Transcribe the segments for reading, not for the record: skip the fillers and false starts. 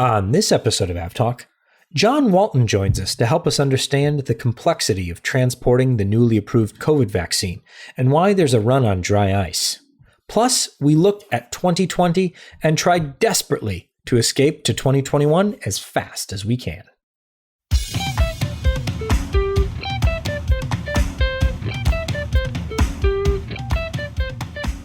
On this episode of AvTalk, John Walton joins us to help us understand the complexity of transporting the newly approved COVID vaccine and why there's a run on dry ice. Plus, we look at 2020 and try desperately to escape to 2021 as fast as we can.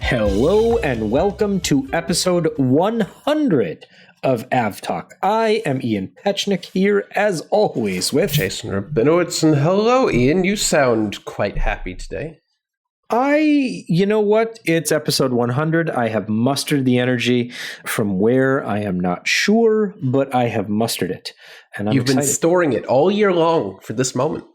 Hello and welcome to episode 100 of AvTalk. I am Ian Petchnick here, as always, with Jason Rabinowitz. And hello, Ian. You sound quite happy today. You know what? It's episode 100. I have mustered the energy from where I am not sure, but I have mustered it. And You've been storing it all year long for this moment.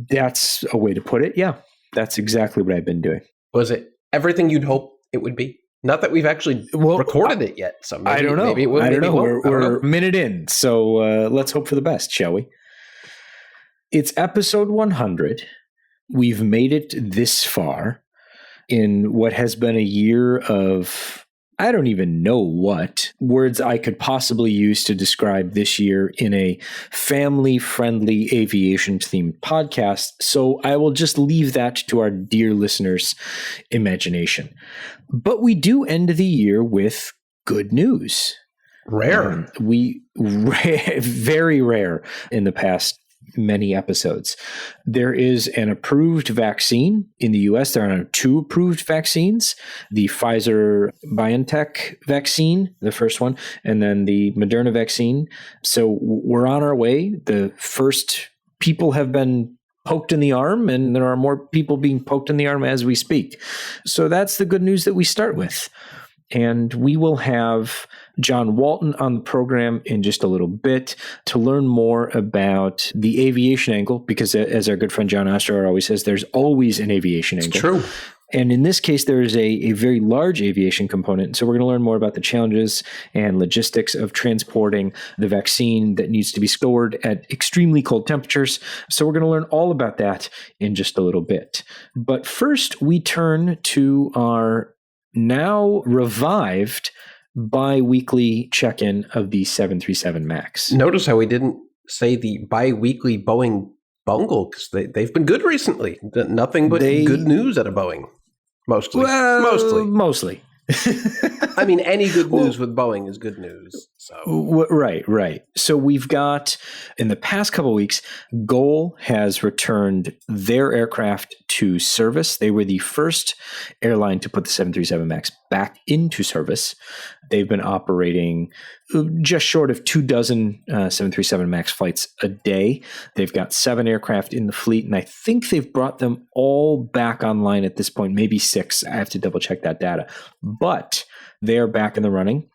That's a way to put it. Yeah, that's exactly what I've been doing. Was it everything you'd hope it would be? Not that we've actually recorded it yet. So maybe, I don't know. Maybe it will, I don't know. We're a minute in, so let's hope for the best, shall we? It's episode 100. We've made it this far in what has been a year of, I don't even know what words I could possibly use to describe this year in a family-friendly aviation-themed podcast. So I will just leave that to our dear listeners' imagination. But we do end the year with good news. Rare. Very rare in the past many episodes. There is an approved vaccine in the US. There are two approved vaccines, the Pfizer-BioNTech vaccine, the first one, and then the Moderna vaccine. So we're on our way. The first people have been poked in the arm, and there are more people being poked in the arm as we speak. So that's the good news that we start with. And we will have John Walton on the program in just a little bit to learn more about the aviation angle, because as our good friend John Oster always says, there's always an aviation angle. It's true. And in this case, there is a very large aviation component. So we're going to learn more about the challenges and logistics of transporting the vaccine that needs to be stored at extremely cold temperatures. So we're going to learn all about that in just a little bit. But first, we turn to our now revived bi-weekly check-in of the 737 MAX. Notice how we didn't say the bi-weekly Boeing bungle, because they've been good recently. Nothing but good news out of Boeing. Mostly. I mean, any good news with Boeing is good news. So Right. So we've got, in the past couple of weeks, GOL has returned their aircraft to service. They were the first airline to put the 737 MAX back into service. They've been operating just short of 24 737 MAX flights a day. They've got 7 aircraft in the fleet, and I think they've brought them all back online at this point, maybe 6. I have to double check that data. But they are back in the running.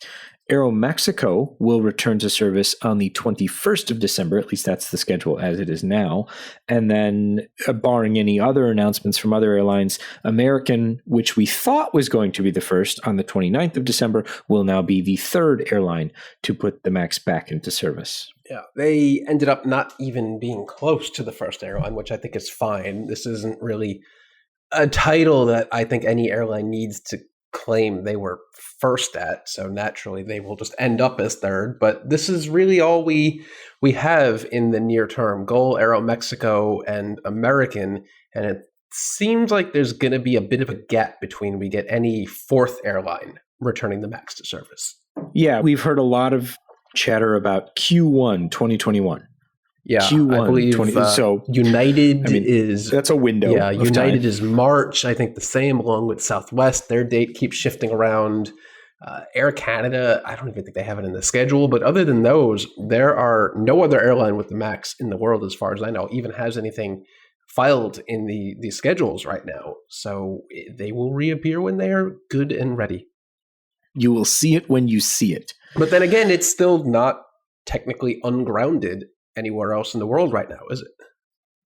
Aeromexico will return to service on the 21st of December. At least that's the schedule as it is now. And then, barring any other announcements from other airlines, American, which we thought was going to be the first on the 29th of December, will now be the third airline to put the MAX back into service. Yeah, they ended up not even being close to the first airline, which I think is fine. This isn't really a title that I think any airline needs to claim they were first at, so naturally they will just end up as third. But this is really all we have in the near term: GOL, Aeromexico, and American. And it seems like there's going to be a bit of a gap between we get any fourth airline returning the MAX to service. Yeah, we've heard a lot of chatter about Q1 2021. Yeah, Q1 I believe 20, so United is... That's a window. Yeah, of United time. Is March. I think the same along with Southwest. Their date keeps shifting around. Air Canada, I don't even think they have it in the schedule. But other than those, there are no other airline with the MAX in the world, as far as I know, even has anything filed in the schedules right now. So they will reappear when they are good and ready. You will see it when you see it. But then again, it's still not technically ungrounded anywhere else in the world right now, is it?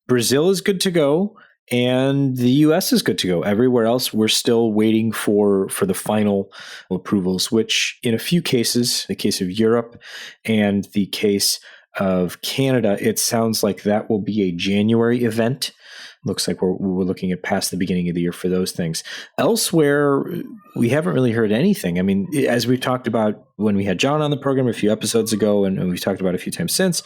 Brazil is good to go, and the US is good to go. Everywhere else, we're still waiting for the final approvals, which in a few cases, the case of Europe and the case of Canada, it sounds like that will be a January event. looks like we're looking at past the beginning of the year for those things. Elsewhere, we haven't really heard anything. I mean, as we talked about when we had John on the program a few episodes ago, and we've talked about a few times since,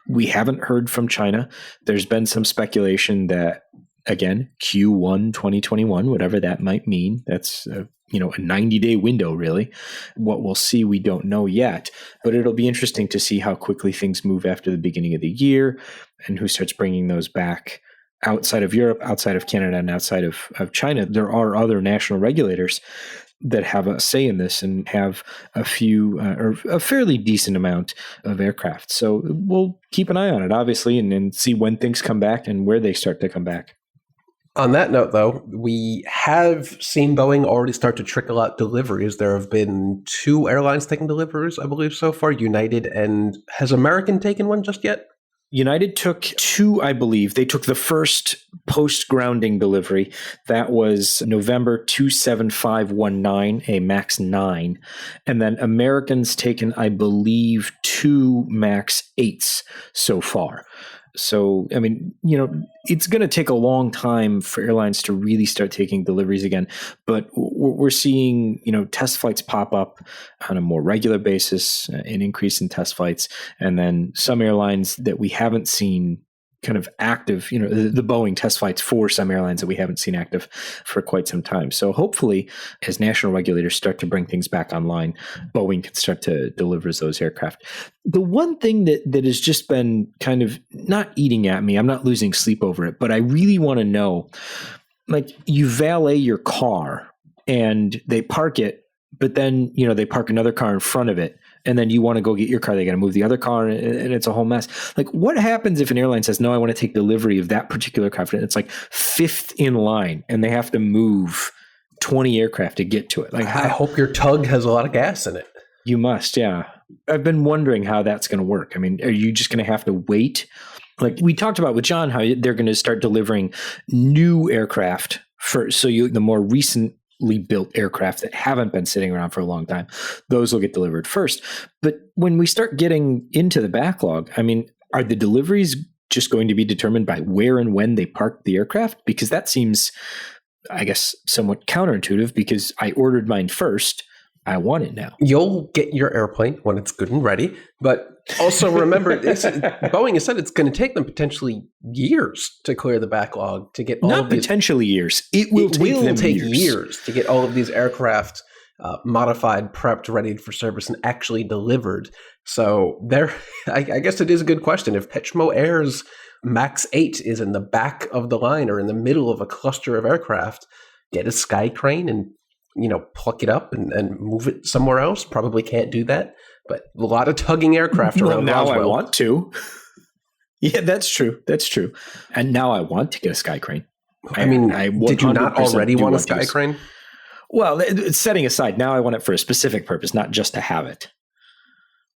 we haven't heard from China. There's been some speculation that, again, Q1 2021, whatever that might mean, that's a 90-day window, really. What we'll see, we don't know yet, but it'll be interesting to see how quickly things move after the beginning of the year and who starts bringing those back outside of Europe, outside of Canada, and outside of China. There are other national regulators that have a say in this and have a few or a fairly decent amount of aircraft. So we'll keep an eye on it, obviously, and see when things come back and where they start to come back. On that note, though, we have seen Boeing already start to trickle out deliveries. There have been 2 airlines taking deliveries, I believe, so far, United, and has American taken one just yet? United took 2, I believe. They took the first post-grounding delivery. That was November 27519, a MAX 9. And then American's taken, I believe, 2 MAX 8s so far. So, I mean, it's going to take a long time for airlines to really start taking deliveries again. But we're seeing, test flights pop up on a more regular basis, an increase in test flights. And then some airlines that we haven't seen kind of active, the Boeing test flights for some airlines that we haven't seen active for quite some time. So hopefully, as national regulators start to bring things back online, Boeing can start to deliver those aircraft. The one thing that has just been kind of not eating at me, I'm not losing sleep over it, but I really want to know, like, you valet your car and they park it, but then, they park another car in front of it. And then you want to go get your car, they got to move the other car, and it's a whole mess. Like, what happens if an airline says, no, I want to take delivery of that particular aircraft, and it's like 5th in line, and they have to move 20 aircraft to get to it? Like, I hope your tug has a lot of gas in it. You must, yeah. I've been wondering how that's going to work. I mean, are you just going to have to wait? Like we talked about with John, how they're going to start delivering new aircraft the more recent built aircraft that haven't been sitting around for a long time, those will get delivered first. But when we start getting into the backlog, I mean, are the deliveries just going to be determined by where and when they park the aircraft? Because that seems, I guess, somewhat counterintuitive, because I ordered mine first. I want it now. You'll get your airplane when it's good and ready. But also remember, Boeing has said it's going to take them potentially years to clear the backlog, to get all Not of these. Potentially years. It will take years to get all of these aircraft modified, prepped, ready for service, and actually delivered. So I guess it is a good question. If Petchmo Air's MAX 8 is in the back of the line or in the middle of a cluster of aircraft, get a sky crane and pluck it up and move it somewhere else. Probably can't do that, but a lot of tugging aircraft around now Roswell. I want to. Yeah, that's true. That's true. And now I want to get a sky crane. I mean, did you not already want a sky crane? Well, setting aside, now I want it for a specific purpose, not just to have it.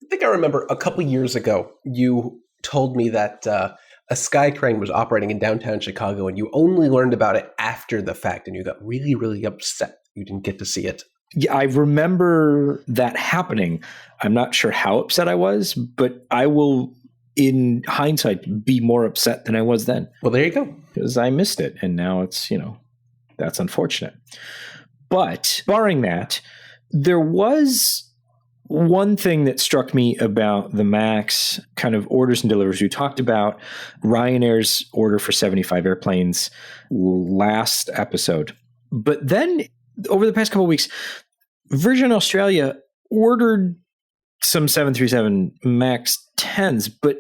I think I remember a couple years ago, you told me that a sky crane was operating in downtown Chicago, and you only learned about it after the fact, and you got really, really upset you didn't get to see it. Yeah, I remember that happening. I'm not sure how upset I was, but I will, in hindsight, be more upset than I was then. Well, there you go. Because I missed it, and now it's, that's unfortunate. But barring that, there was one thing that struck me about the MAX kind of orders and deliveries. We talked about Ryanair's order for 75 airplanes last episode. But then over the past couple of weeks, Virgin Australia ordered some 737 MAX 10s, but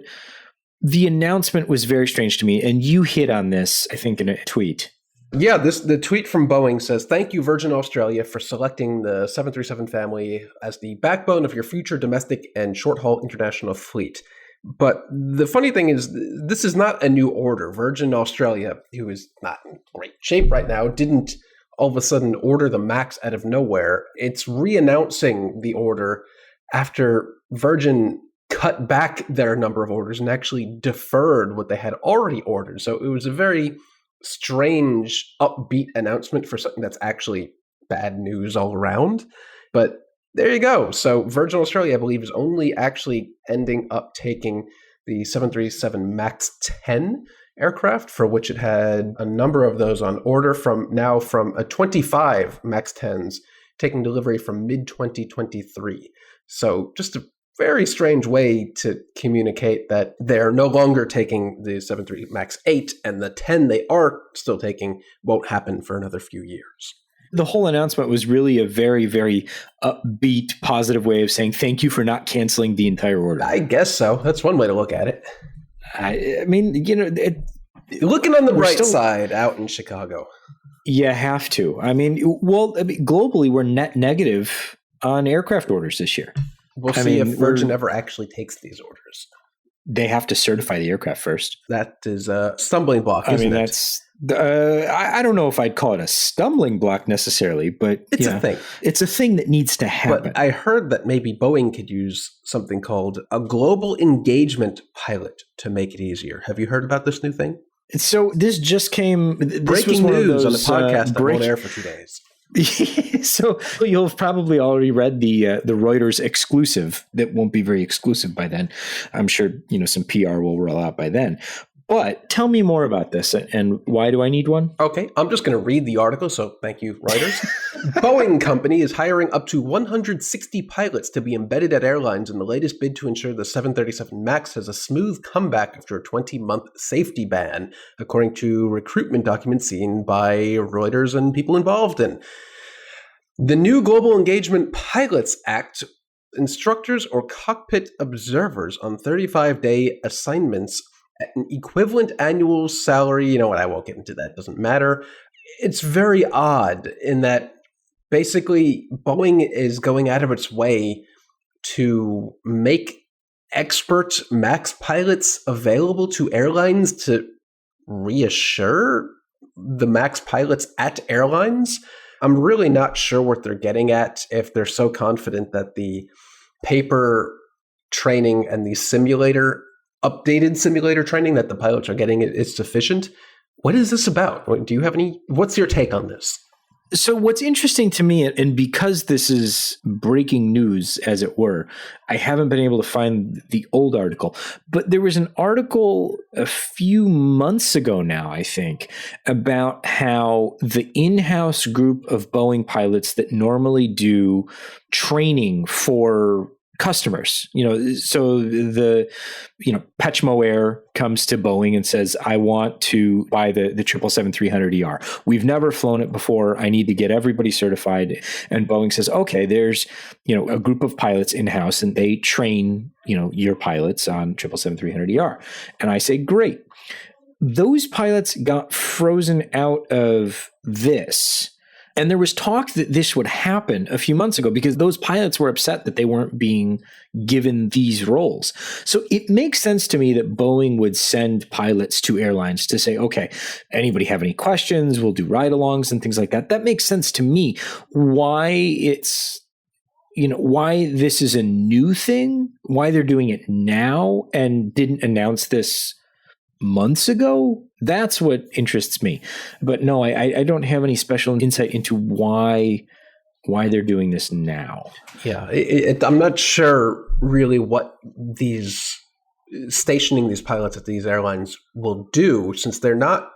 the announcement was very strange to me. And you hit on this, I think, in a tweet. Yeah, the tweet from Boeing says, "Thank you, Virgin Australia, for selecting the 737 family as the backbone of your future domestic and short-haul international fleet." But the funny thing is, this is not a new order. Virgin Australia, who is not in great shape right now, didn't all of a sudden order the MAX out of nowhere. It's re-announcing the order after Virgin cut back their number of orders and actually deferred what they had already ordered. So it was a very strange, upbeat announcement for something that's actually bad news all around. But there you go. So Virgin Australia, I believe, is only actually ending up taking the 737 MAX 10 aircraft, for which it had a number of those on order from 25 MAX 10s, taking delivery from mid-2023. So just a very strange way to communicate that they're no longer taking the 73 MAX 8, and the 10 they are still taking won't happen for another few years. The whole announcement was really a very, very upbeat, positive way of saying thank you for not canceling the entire order. I guess so. That's one way to look at it. I mean, looking on the bright side out in Chicago. You have to. Globally, we're net negative on aircraft orders this year. We'll see if Virgin ever actually takes these orders. They have to certify the aircraft first. That is a stumbling block, isn't it? I don't know if I'd call it a stumbling block necessarily, but it's a thing. It's a thing that needs to happen. But I heard that maybe Boeing could use something called a global engagement pilot to make it easier. Have you heard about this new thing? So this just came. Breaking news on the podcast that won't air for 2 days. So you'll have probably already read the Reuters exclusive that won't be very exclusive by then. I'm sure some PR will roll out by then. But tell me more about this, and why do I need one? Okay, I'm just going to read the article, so thank you, Reuters. Boeing Company is hiring up to 160 pilots to be embedded at airlines in the latest bid to ensure the 737 MAX has a smooth comeback after a 20-month safety ban, according to recruitment documents seen by Reuters and people involved in. The new Global Engagement Pilots Act instructors or cockpit observers on 35-day assignments at an equivalent annual salary. You know what? I won't get into that. Doesn't matter. It's very odd in that basically Boeing is going out of its way to make expert MAX pilots available to airlines to reassure the MAX pilots at airlines. I'm really not sure what they're getting at if they're so confident that the paper training and the updated simulator training that the pilots are getting is sufficient. What is this about? Do you have what's your take on this? So what's interesting to me, and because this is breaking news, as it were, I haven't been able to find the old article, but there was an article a few months ago now, I think, about how the in-house group of Boeing pilots that normally do training for customers, so the Petchmo Air comes to Boeing and says, I want to buy the 777-300ER. We've never flown it before. I need to get everybody certified. And Boeing says, okay, there's a group of pilots in-house and they train your pilots on 777-300ER. And I say, great. Those pilots got frozen out of this. And there was talk that this would happen a few months ago because those pilots were upset that they weren't being given these roles. So it makes sense to me that Boeing would send pilots to airlines to say, okay, anybody have any questions? We'll do ride-alongs and things like that. That makes sense to me. Why this is a new thing, why they're doing it now and didn't announce this months ago, that's what interests me. But no, I don't have any special insight into why they're doing this now. Yeah, I'm not sure really what stationing these pilots at these airlines will do, since they're not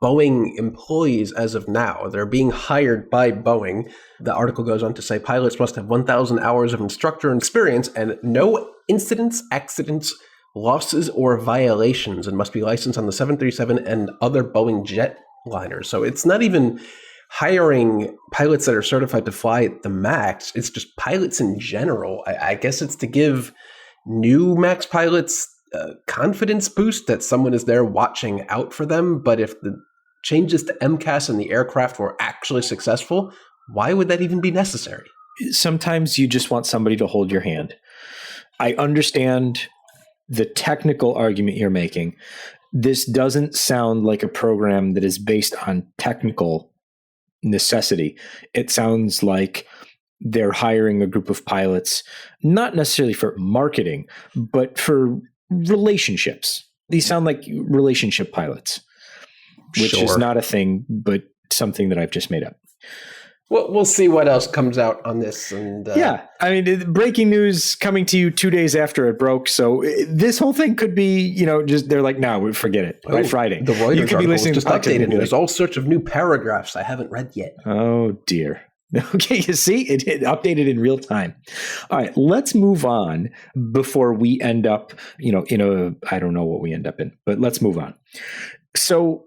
Boeing employees as of now. They're being hired by Boeing. The article goes on to say pilots must have 1,000 hours of instructor experience and no incidents, accidents, losses, or violations, and must be licensed on the 737 and other Boeing jetliners. So it's not even hiring pilots that are certified to fly the MAX. It's just pilots in general. I guess it's to give new MAX pilots a confidence boost that someone is there watching out for them. But if the changes to MCAS and the aircraft were actually successful, why would that even be necessary? Sometimes you just want somebody to hold your hand. I understand the technical argument you're making. This doesn't sound like a program that is based on technical necessity. It sounds like they're hiring a group of pilots, not necessarily for marketing, but for relationships. These sound like relationship pilots, which is not a thing, but something that I've just made up. We'll see what else comes out on this. And yeah, I mean, breaking news coming to you 2 days after it broke. So this whole thing could be, just they're like, no, forget it. By Friday, the Reuters you could be listening just updated. There's all sorts of new paragraphs I haven't read yet. Oh dear. Okay, you see, it updated in real time. All right, let's move on before we end up, I don't know what we end up in, but let's move on. So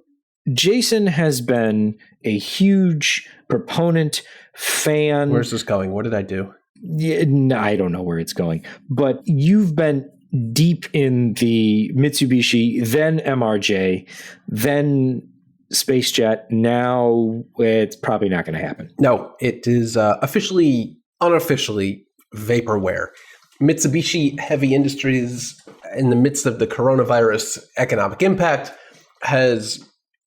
Jason has been a huge proponent, fan. Where's this going? What did I do? Yeah, no, I don't know where it's going, but you've been deep in the Mitsubishi, then MRJ, then SpaceJet. Now it's probably not going to happen. No, it is unofficially vaporware. Mitsubishi Heavy Industries, in the midst of the coronavirus economic impact, has,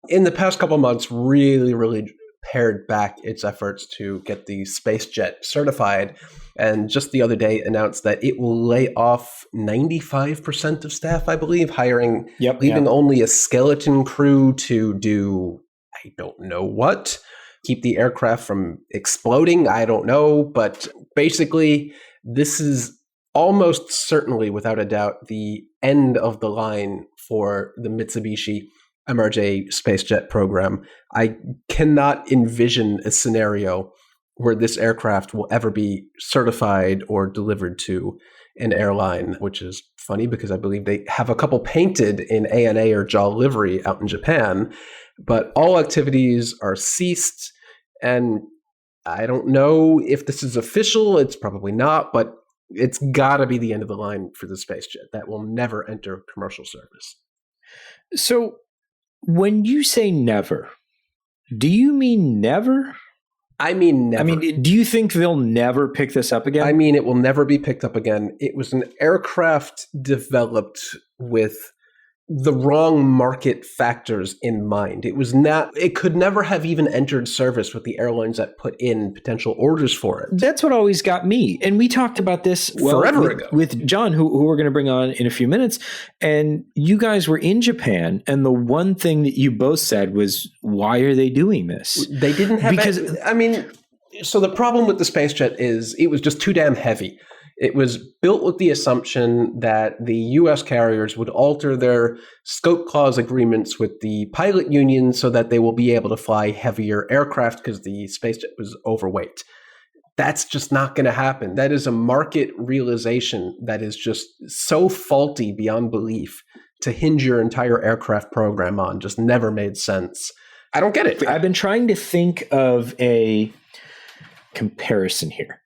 in the past couple of months, really pared back its efforts to get the SpaceJet certified. And just the other day announced that it will lay off 95% of staff, I believe, leaving only a skeleton crew to do, I don't know what, keep the aircraft from exploding. I don't know. But basically, this is almost certainly, without a doubt, the end of the line for the Mitsubishi MRJ SpaceJet program. I cannot envision a scenario where this aircraft will ever be certified or delivered to an airline, which is funny because I believe they have a couple painted in ANA or JAL livery out in Japan, but all activities are ceased. And I don't know if this is official. It's probably not, but it's got to be the end of the line for the SpaceJet. That will never enter commercial service. So when you say never, do you mean never? I mean never. I mean, do you think they'll never pick this up again? I mean, it will never be picked up again. It was an aircraft developed with the wrong market factors in mind. It could never have even entered service with the airlines that put in potential orders for it. That's what always got me. And we talked about this forever ago with John, who we're going to bring on in a few minutes. And you guys were in Japan. And the one thing that you both said was, why are they doing this? They didn't have, so the problem with the SpaceJet is it was just too damn heavy. It was built with the assumption that the U.S. carriers would alter their scope clause agreements with the pilot union so that they will be able to fly heavier aircraft because the SpaceJet was overweight. That's just not going to happen. That is a market realization that is just so faulty beyond belief to hinge your entire aircraft program on. Just never made sense. I don't get it. I've been trying to think of a comparison here.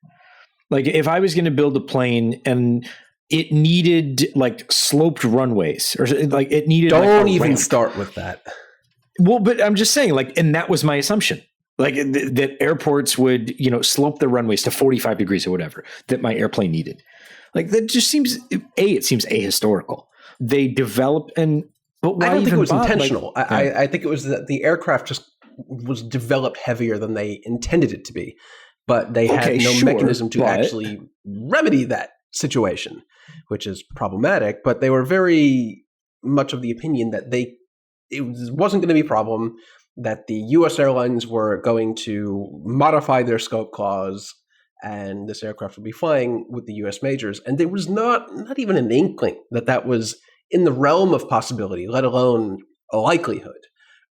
Like if I was going to build a plane and it needed like sloped runways or like it needed. Don't even start with that. Well, but I'm just saying and that was my assumption. Like that airports would, slope their runways to 45 degrees or whatever that my airplane needed. Like that just seems, it seems ahistorical. They developed but why I don't think it was bother? intentional. I think it was that the aircraft just was developed heavier than they intended it to be. But they had no mechanism to actually remedy that situation, which is problematic. But they were very much of the opinion that it wasn't going to be a problem, that the U.S. airlines were going to modify their scope clause, and this aircraft would be flying with the U.S. majors. And there was not even an inkling that was in the realm of possibility, let alone a likelihood.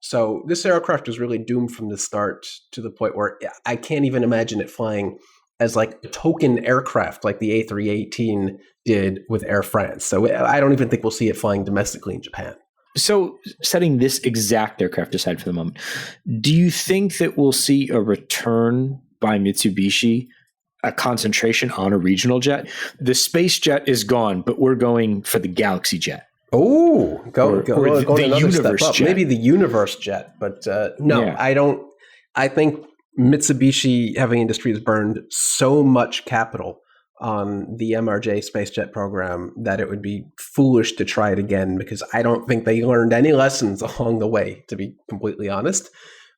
So this aircraft is really doomed from the start to the point where I can't even imagine it flying as like a token aircraft like the A318 did with Air France. So I don't even think we'll see it flying domestically in Japan. So setting this exact aircraft aside for the moment, do you think that we'll see a return by Mitsubishi, a concentration on a regional jet? The SpaceJet is gone, but we're going for the Galaxy jet. Oh, go the Universe jet. Maybe the Universe jet, but no, yeah. I don't. I think Mitsubishi Heavy Industries burned so much capital on the MRJ SpaceJet program that it would be foolish to try it again, because I don't think they learned any lessons along the way, to be completely honest.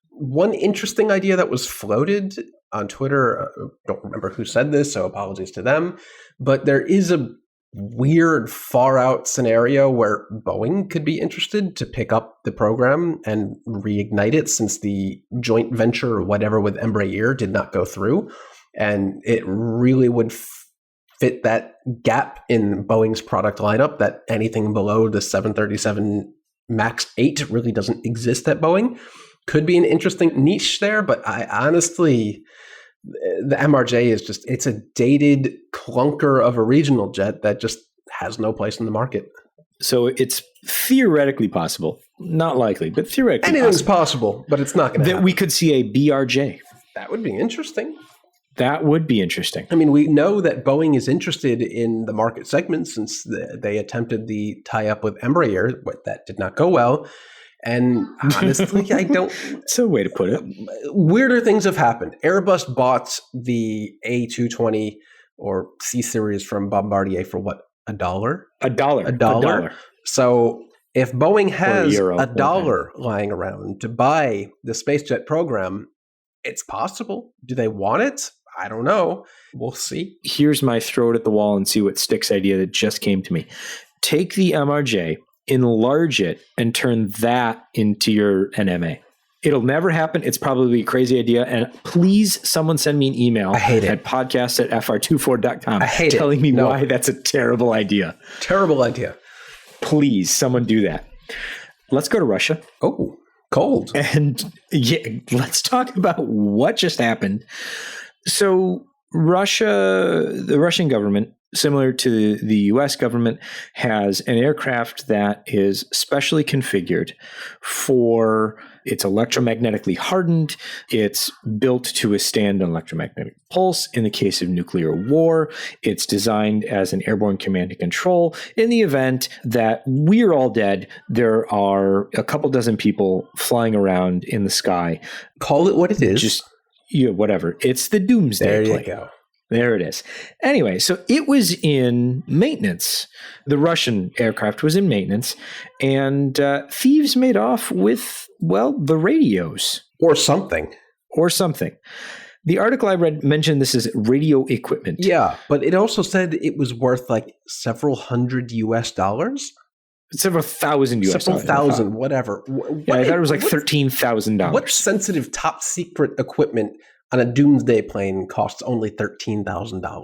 One interesting idea that was floated on Twitter, don't remember who said this, so apologies to them, but there is a weird far out scenario where Boeing could be interested to pick up the program and reignite it, since the joint venture or whatever with Embraer did not go through. And it really would fit that gap in Boeing's product lineup, that anything below the 737 MAX 8 really doesn't exist at Boeing. Could be an interesting niche there, but I honestly, the MRJ is just, it's a dated clunker of a regional jet that just has no place in the market. So it's theoretically possible, not likely, but theoretically anything's possible, but it's not going to happen. That we could see a BRJ. That would be interesting. That would be interesting. I mean, we know that Boeing is interested in the market segment since they attempted the tie-up with Embraer, but that did not go well. And honestly, I don't... It's a way to put it. Weirder things have happened. Airbus bought the A220 or C Series from Bombardier for what? $1? $1. So if Boeing has $1 lying around to buy the SpaceJet program, it's possible. Do they want it? I don't know. We'll see. Here's my throw it at the wall and see what sticks idea that just came to me. Take the MRJ, enlarge it, and turn that into your NMA. It'll never happen. It's probably a crazy idea. And please, someone send me an email at podcast@fr24.com telling me why that's a terrible idea. Terrible idea. Please, someone do that. Let's go to Russia. Oh, cold. And let's talk about what just happened. So the Russian government, similar to the US government, has an aircraft that is specially configured for, it's electromagnetically hardened. It's built to withstand an electromagnetic pulse in the case of nuclear war. It's designed as an airborne command and control. In the event that we're all dead, there are a couple dozen people flying around in the sky. Call it what it is. Just whatever. It's the doomsday plane. There you go. There it is. Anyway, so it was in maintenance. The Russian aircraft was in maintenance, and thieves made off with, well, the radios. Or something. The article I read mentioned this as radio equipment. Yeah, but it also said it was worth like several hundred US. Several thousand US. Several thousand, whatever. I thought it was like $13,000. What sensitive top secret equipment on a doomsday plane costs only $13,000?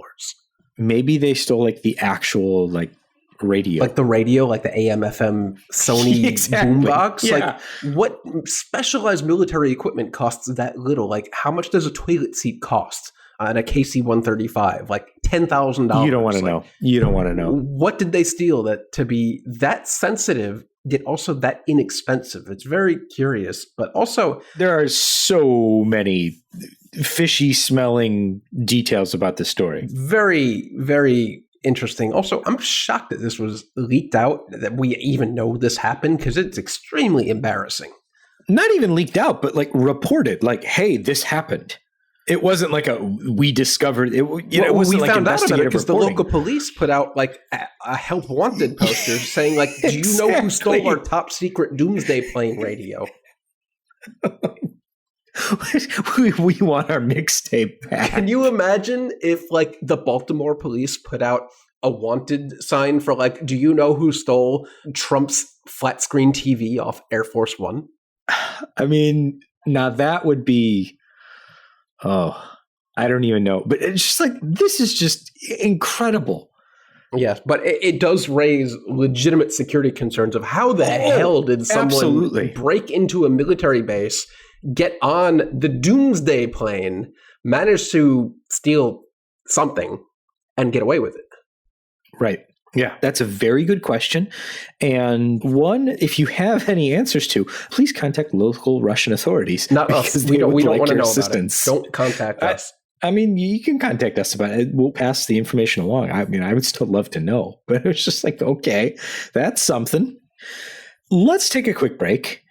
Maybe they stole like the actual like radio. Like the radio, like the AM, FM, Sony boombox? Yeah. Like what specialized military equipment costs that little? Like how much does a toilet seat cost on a KC-135? Like $10,000. You don't want to know. You don't want to know. What did they steal that to be that sensitive, yet also that inexpensive? It's very curious, but also there are so many fishy smelling details about this story. Very, very interesting. Also, I'm shocked that this was leaked out, that we even know this happened, because it's extremely embarrassing. Not even leaked out, but like reported, like, hey, this happened. It wasn't like we discovered it. It wasn't like found out about it because the reporting. local police put out like a help wanted poster saying like, "Do you know who stole our top secret doomsday plane radio?" we want our mixtape back. Can you imagine if like the Baltimore police put out a wanted sign for like, "Do you know who stole Trump's flat screen TV off Air Force One?" I mean, now that would be. Oh, I don't even know. But it's just like, this is just incredible. Yes, but it does raise legitimate security concerns of how the hell did someone break into a military base, get on the doomsday plane, manage to steal something, and get away with it? Right. Yeah, that's a very good question. And one, if you have any answers to, please contact local Russian authorities. Not us. We don't want to know assistance. About it. Don't contact us. I mean, you can contact us about it. We'll pass the information along. I mean, I would still love to know. But it's just like, okay, that's something. Let's take a quick break.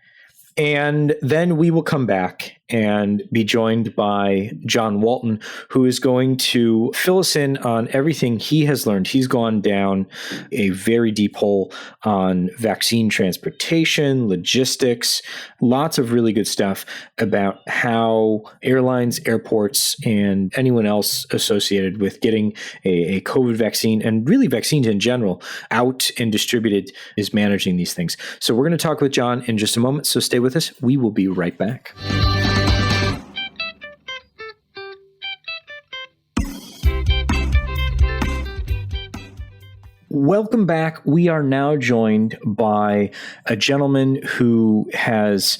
And then we will come back and be joined by John Walton, who is going to fill us in on everything he has learned. He's gone down a very deep hole on vaccine transportation, logistics, lots of really good stuff about how airlines, airports, and anyone else associated with getting a COVID vaccine, and really vaccines in general, out and distributed is managing these things. So we're going to talk with John in just a moment, so stay with us. We will be right back. Welcome back. We are now joined by a gentleman who has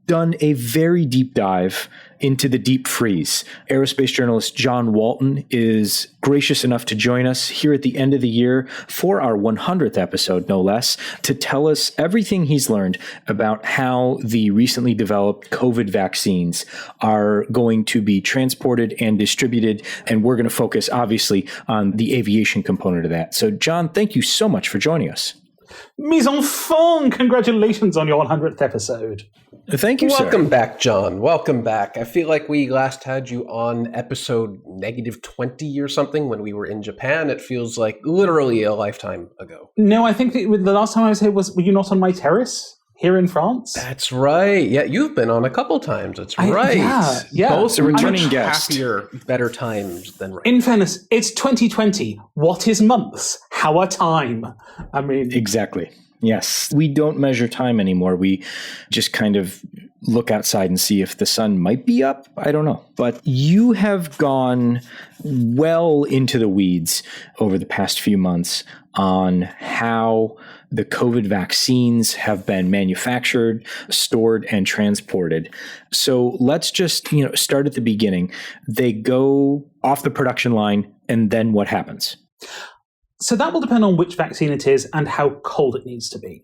done a very deep dive into the deep freeze. Aerospace journalist John Walton is gracious enough to join us here at the end of the year for our 100th episode, no less, to tell us everything he's learned about how the recently developed COVID vaccines are going to be transported and distributed. And we're going to focus, obviously, on the aviation component of that. So, John, thank you so much for joining us. Mes enfants, congratulations on your 100th episode. Thank you, Welcome sir. back, John. Welcome back. I feel like we last had you on episode -20 or something when we were in Japan. It feels like literally a lifetime ago. No, I think the last time I was here were you not on my terrace here in France? That's right. Yeah, you've been on a couple times. That's right. Yeah. Both a returning much guest. happier, better times than right. In fairness, it's 2020. What is months? How are time? I mean, Exactly. Yes. We don't measure time anymore. We just kind of look outside and see if the sun might be up. I don't know. But you have gone well into the weeds over the past few months on how the COVID vaccines have been manufactured, stored, and transported. So let's just, start at the beginning. They go off the production line, and then what happens? so that will depend on which vaccine it is and how cold it needs to be.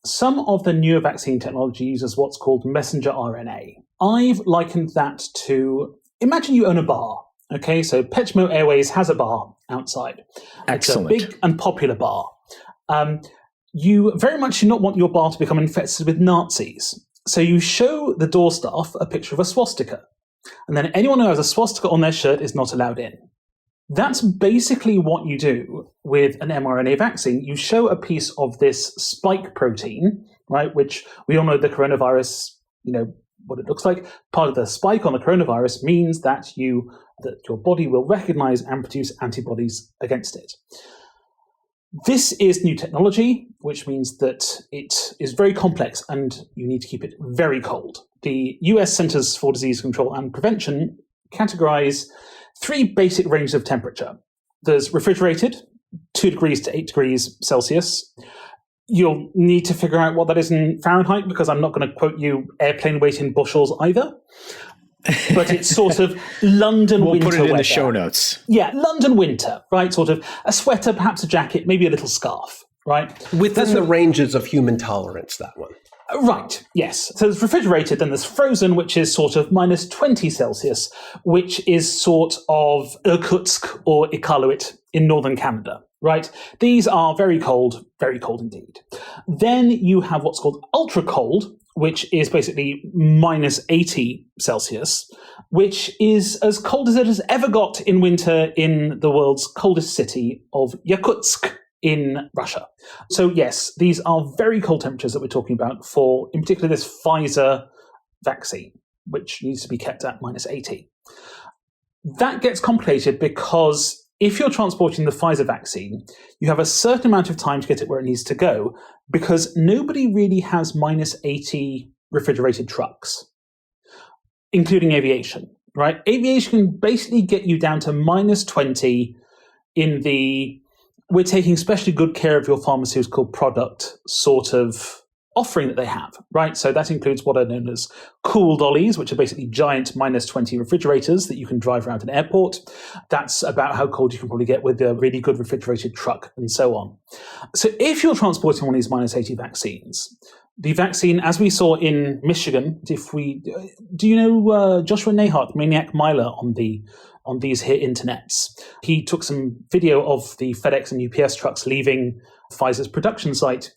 Some of the newer vaccine technology uses what's called messenger RNA. I've likened that to, imagine you own a bar. Okay, so Petchmo Airways has a bar outside. Excellent. It's a big and popular bar. You very much do not want your bar to become infested with Nazis. So you show the door staff a picture of a swastika. And then anyone who has a swastika on their shirt is not allowed in. That's basically what you do with an mRNA vaccine. You show a piece of this spike protein, right, which we all know the coronavirus, what it looks like. Part of the spike on the coronavirus means that your body will recognize and produce antibodies against it. This is new technology, which means that it is very complex and you need to keep it very cold. The US Centers for Disease Control and Prevention categorize 3 basic ranges of temperature. There's refrigerated, 2 degrees to 8 degrees Celsius. You'll need to figure out what that is in Fahrenheit because I'm not going to quote you airplane weight in bushels either. But it's sort of London winter We'll put it in weather. the show notes. Yeah, London winter, right? Sort of a sweater, perhaps a jacket, maybe a little scarf, right? Within the ranges of human tolerance, that one. Right, yes. So there's refrigerated, then there's frozen, which is sort of minus 20 Celsius, which is sort of Irkutsk or Iqaluit in northern Canada, right? These are very cold indeed. Then you have what's called ultra cold, which is basically minus 80 Celsius, which is as cold as it has ever got in winter in the world's coldest city of Yakutsk in Russia. So yes, these are very cold temperatures that we're talking about for, in particular, this Pfizer vaccine, which needs to be kept at minus 80. That gets complicated because if you're transporting the Pfizer vaccine, you have a certain amount of time to get it where it needs to go because nobody really has minus 80 refrigerated trucks, including aviation, right? Aviation can basically get you down to minus 20 in the we're taking especially good care of your pharmaceutical product sort of offering that they have, right? So that includes what are known as cool dollies, which are basically giant minus 20 refrigerators that you can drive around an airport. That's about how cold you can probably get with a really good refrigerated truck and so on. So if you're transporting one of these minus 80 vaccines, the vaccine, as we saw in Michigan, do you know Joshua Nahart, Maniac Miler on the on these here internets. He took some video of the FedEx and UPS trucks leaving Pfizer's production site,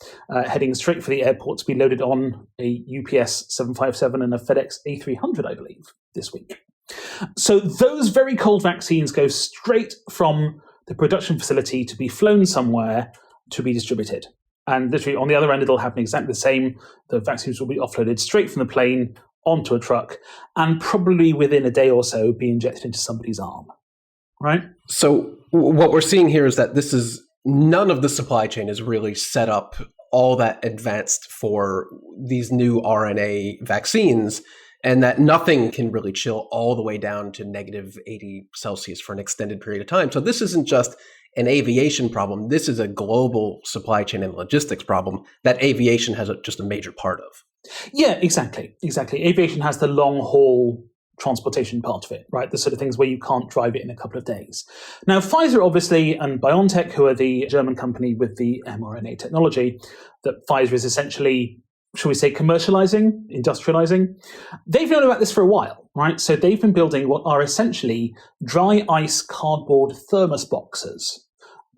heading straight for the airport to be loaded on a UPS 757 and a FedEx A300, I believe, this week. So those very cold vaccines go straight from the production facility to be flown somewhere to be distributed. And literally on the other end, it'll happen exactly the same. The vaccines will be offloaded straight from the plane onto a truck and probably within a day or so be injected into somebody's arm, right? So what we're seeing here is that none of the supply chain is really set up all that advanced for these new RNA vaccines, and that nothing can really chill all the way down to negative 80 Celsius for an extended period of time. So this isn't just an aviation problem. This is a global supply chain and logistics problem that aviation has just a major part of. Yeah, exactly. Aviation has the long haul transportation part of it, right? The sort of things where you can't drive it in a couple of days. Now, Pfizer, obviously, and BioNTech, who are the German company with the mRNA technology, that Pfizer is essentially, shall we say, commercializing, industrializing. They've known about this for a while, right? So they've been building what are essentially dry ice cardboard thermos boxes,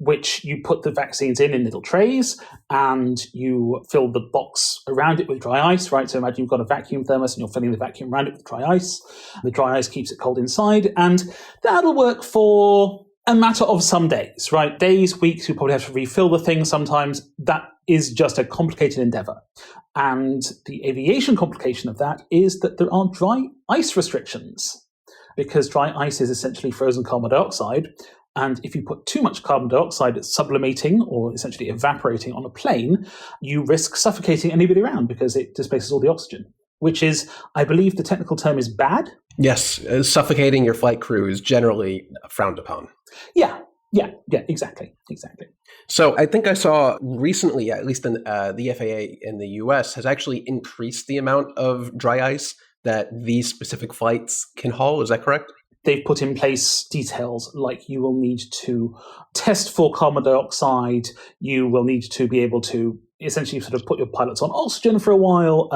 which you put the vaccines in little trays, and you fill the box around it with dry ice, right? So imagine you've got a vacuum thermos and you're filling the vacuum around it with dry ice. The dry ice keeps it cold inside, and that'll work for a matter of some days, right? Days, weeks, you probably have to refill the thing sometimes. That is just a complicated endeavor. And the aviation complication of that is that there are dry ice restrictions, because dry ice is essentially frozen carbon dioxide. And if you put too much carbon dioxide sublimating or essentially evaporating on a plane, you risk suffocating anybody around because it displaces all the oxygen, which is, I believe the technical term is bad. Yes, suffocating your flight crew is generally frowned upon. Yeah, exactly. So I think I saw recently, at least in the FAA in the US, has actually increased the amount of dry ice that these specific flights can haul. Is that correct? They've put in place details like you will need to test for carbon dioxide. You will need to be able to essentially sort of put your pilots on oxygen for a while.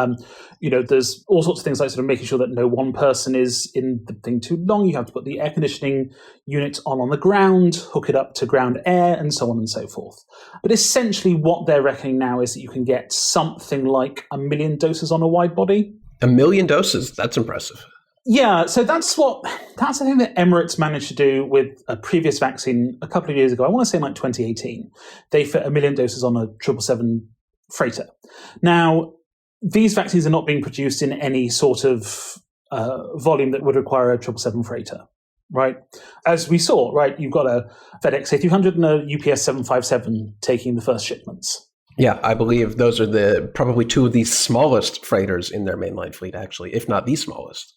There's all sorts of things like sort of making sure that no one person is in the thing too long. You have to put the air conditioning unit on the ground, hook it up to ground air, and so on and so forth. But essentially what they're reckoning now is that you can get something like 1 million doses on a wide body. 1 million doses? That's impressive. Yeah, so that's the thing that Emirates managed to do with a previous vaccine a couple of years ago. I want to say in like 2018. They fit 1 million doses on a 777 freighter. Now, these vaccines are not being produced in any sort of volume that would require a 777 freighter, right? As we saw, right, you've got a FedEx A300 and a UPS 757 taking the first shipments. Yeah, I believe those are probably two of the smallest freighters in their mainline fleet, actually, if not the smallest.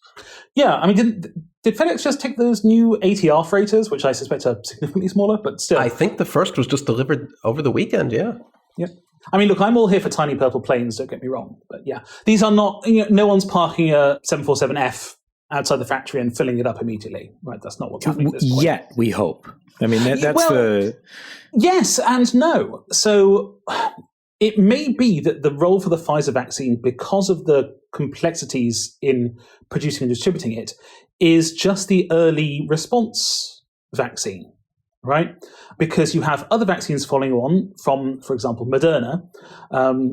Yeah, I mean, did FedEx just take those new ATR freighters, which I suspect are significantly smaller, but still? I think the first was just delivered over the weekend, yeah. Yeah. I mean, look, I'm all here for tiny purple planes, don't get me wrong. But yeah, these are not, no one's parking a 747F outside the factory and filling it up immediately, right? That's not what's happening at this point. Yet, we hope. I mean, that's Yes and no. So it may be that the role for the Pfizer vaccine, because of the complexities in producing and distributing it, is just the early response vaccine, right? Because you have other vaccines following on from, for example, Moderna,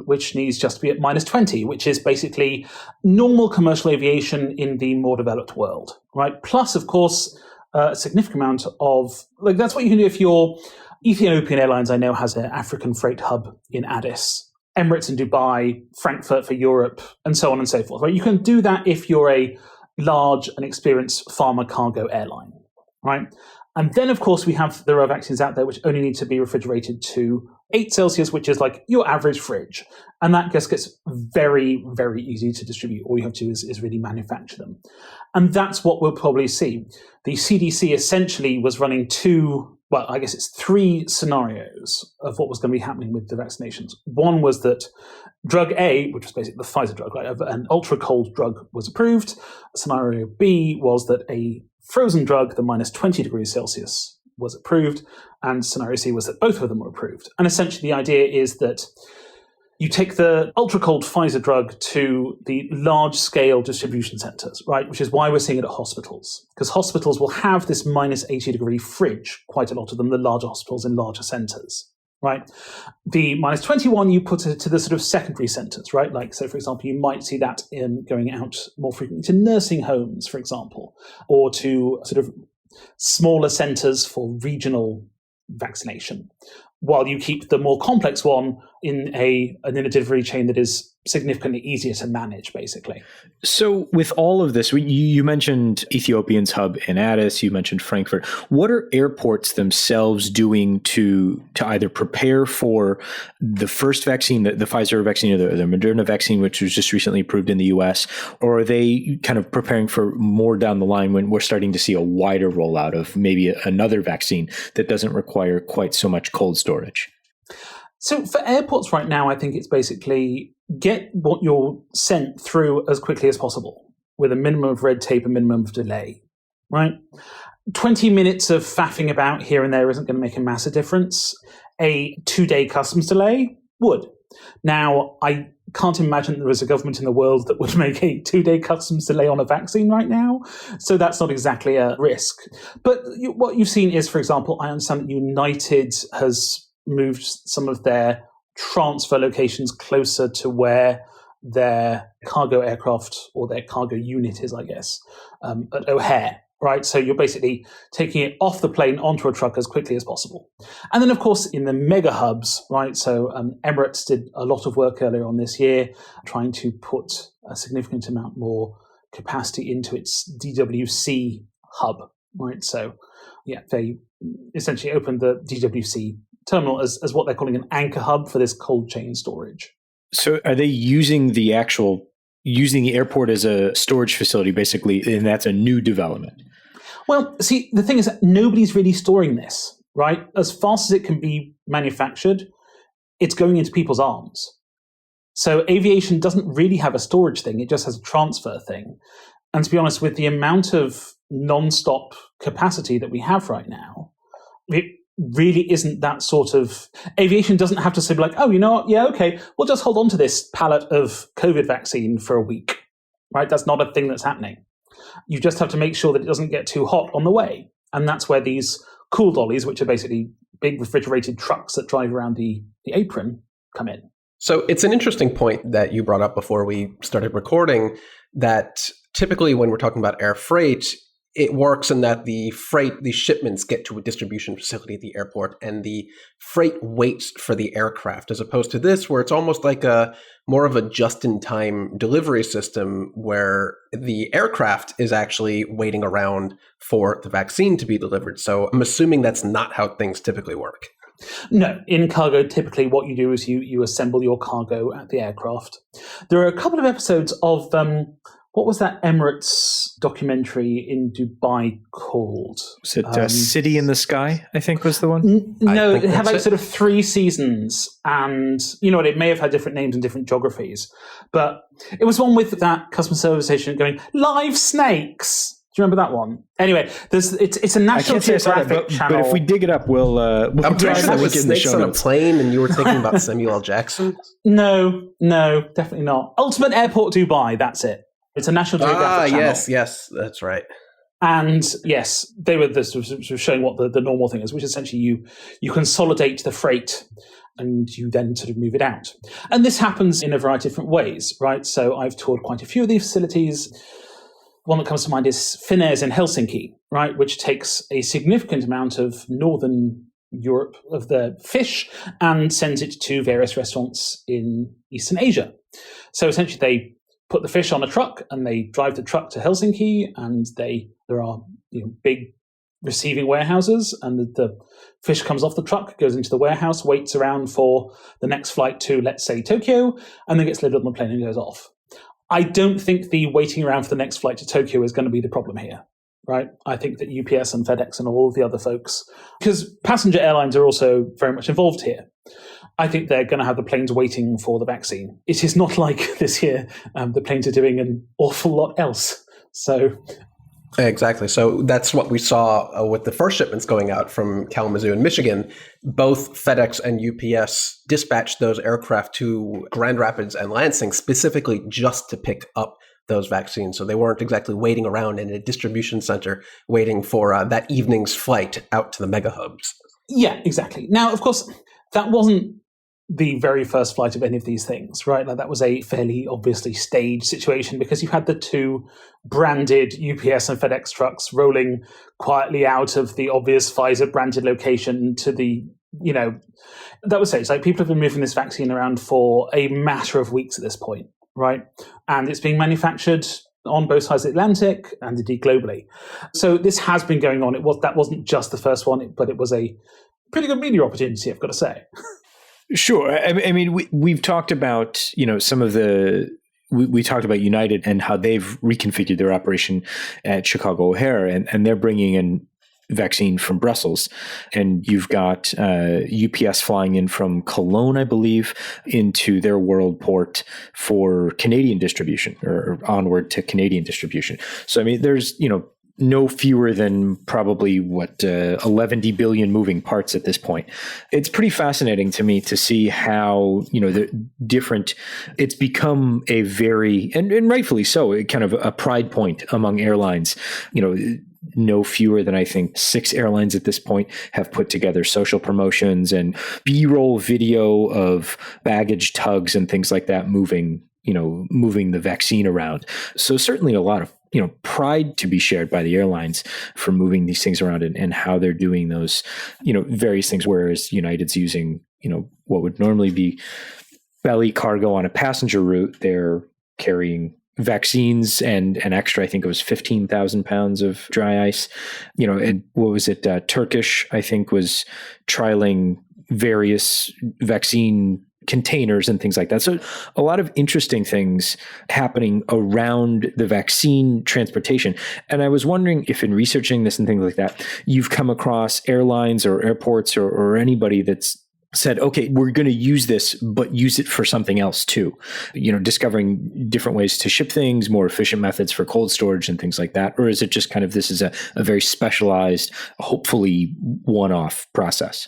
which needs just to be at -20, which is basically normal commercial aviation in the more developed world, right? Plus, of course, a significant amount of, like, that's what you can do if you're Ethiopian Airlines, I know, has an African freight hub in Addis, Emirates in Dubai, Frankfurt for Europe, and so on and so forth, right? You can do that if you're a large and experienced pharma cargo airline, right? And then, of course, there are vaccines out there which only need to be refrigerated to 8 Celsius, which is like your average fridge. And that just gets very, very easy to distribute. All you have to do is really manufacture them. And that's what we'll probably see. The CDC essentially was running 3 scenarios of what was going to be happening with the vaccinations. One was that drug A, which was basically the Pfizer drug, right, an ultra-cold drug was approved. Scenario B was that a frozen drug, the -20 degrees Celsius, was approved. And scenario C was that both of them were approved. And essentially the idea is that you take the ultra-cold Pfizer drug to the large-scale distribution centers, right? Which is why we're seeing it at hospitals. Because hospitals will have this minus 80-degree fridge, quite a lot of them, the larger hospitals in larger centers, right? The minus 21, you put it to the sort of secondary centers, right? Like, so for example, you might see that in going out more frequently to nursing homes, for example, or to sort of smaller centers for regional vaccination, while you keep the more complex one in a delivery chain that is significantly easier to manage, basically. So with all of this, you mentioned Ethiopian's hub in Addis, you mentioned Frankfurt. What are airports themselves doing to either prepare for the first vaccine, the Pfizer vaccine or the Moderna vaccine, which was just recently approved in the US, or are they kind of preparing for more down the line when we're starting to see a wider rollout of maybe another vaccine that doesn't require quite so much cold storage? So for airports right now, I think it's basically get what you're sent through as quickly as possible with a minimum of red tape, a minimum of delay, right? 20 minutes of faffing about here and there isn't going to make a massive difference. A 2-day customs delay would. Now, I can't imagine there is a government in the world that would make a 2-day customs delay on a vaccine right now. So that's not exactly a risk. But what you've seen is, for example, I understand that United has moved some of their transfer locations closer to where their cargo aircraft or their cargo unit is, I guess, at O'Hare, right? So you're basically taking it off the plane onto a truck as quickly as possible. And then, of course, in the mega hubs, right? So Emirates did a lot of work earlier on this year trying to put a significant amount more capacity into its DWC hub, right? So, yeah, they essentially opened the DWC terminal as what they're calling an anchor hub for this cold chain storage. So are they using the airport as a storage facility, basically, and that's a new development? Well, see, the thing is that nobody's really storing this, right? As fast as it can be manufactured, it's going into people's arms. So aviation doesn't really have a storage thing. It just has a transfer thing. And to be honest, with the amount of non-stop capacity that we have right now, it really isn't that sort of... Aviation doesn't have to say like, oh, you know what? Yeah, okay, we'll just hold on to this pallet of COVID vaccine for a week, right? That's not a thing that's happening. You just have to make sure that it doesn't get too hot on the way. And that's where these cool dollies, which are basically big refrigerated trucks that drive around the apron, come in. So it's an interesting point that you brought up before we started recording, that typically when we're talking about air freight, it works in that the shipments get to a distribution facility at the airport and the freight waits for the aircraft, as opposed to this, where it's almost like more of a just-in-time delivery system where the aircraft is actually waiting around for the vaccine to be delivered. So I'm assuming that's not how things typically work. No, in cargo, typically what you do is you assemble your cargo at the aircraft. There are a couple of episodes of... what was that Emirates documentary in Dubai called? Was it City in the Sky, I think was the one? No, it had like sort of 3 seasons. And you know what, it may have had different names and different geographies. But it was one with that customer service agent going, live snakes. Do you remember that one? Anyway, it's a National Geographic channel. But if we dig it up, we'll I'm pretty sure that was snakes on a plane and you were thinking about Samuel L. Jackson? No, definitely not. Ultimate Airport Dubai, that's it. It's a National Geographic channel. Yes, that's right. And yes, they were sort of showing what the normal thing is, which essentially you consolidate the freight and you then sort of move it out. And this happens in a variety of different ways, right? So I've toured quite a few of these facilities. One that comes to mind is Finnair's in Helsinki, right, which takes a significant amount of Northern Europe of the fish and sends it to various restaurants in Eastern Asia. So essentially they put the fish on a truck and they drive the truck to Helsinki, and there are big receiving warehouses, and the fish comes off the truck, goes into the warehouse, waits around for the next flight to, let's say, Tokyo, and then gets loaded on the plane and goes off. I don't think the waiting around for the next flight to Tokyo is going to be the problem here, right? I think that UPS and FedEx and all of the other folks, because passenger airlines are also very much involved here, I think they're going to have the planes waiting for the vaccine. It is not like this year the planes are doing an awful lot else. So Exactly. So that's what we saw with the first shipments going out from Kalamazoo in Michigan. Both FedEx and UPS dispatched those aircraft to Grand Rapids and Lansing specifically just to pick up those vaccines. So they weren't exactly waiting around in a distribution center waiting for that evening's flight out to the mega hubs. Yeah, exactly. Now, of course, that wasn't the very first flight of any of these things, right? Like that was a fairly obviously staged situation because you had the two branded UPS and FedEx trucks rolling quietly out of the obvious Pfizer branded location to the, that was it. Like people have been moving this vaccine around for a matter of weeks at this point, right? And it's being manufactured on both sides of the Atlantic and indeed globally. So this has been going on. That wasn't just the first one, but it was a pretty good media opportunity, I've got to say. Sure. I mean, we've talked about, some of we talked about United and how they've reconfigured their operation at Chicago O'Hare, and they're bringing in vaccine from Brussels. And you've got UPS flying in from Cologne, I believe, into their world port for Canadian distribution or onward to Canadian distribution. So, I mean, there's, no fewer than probably 11 billion moving parts at this point. It's pretty fascinating to me to see how, the different, it's become a very, and rightfully so, kind of a pride point among airlines. No fewer than I think 6 airlines at this point have put together social promotions and B-roll video of baggage tugs and things like that moving the vaccine around. So certainly a lot of pride to be shared by the airlines for moving these things around and how they're doing those, various things. Whereas United's using, what would normally be belly cargo on a passenger route, they're carrying vaccines and an extra, I think it was 15,000 pounds of dry ice, and what was it? Turkish, I think, was trialing various vaccine containers and things like that. So a lot of interesting things happening around the vaccine transportation. And I was wondering if in researching this and things like that, you've come across airlines or airports or anybody that's said, okay, we're going to use this, but use it for something else too. Discovering different ways to ship things, more efficient methods for cold storage and things like that. Or is it just kind of, this is a very specialized, hopefully one-off process?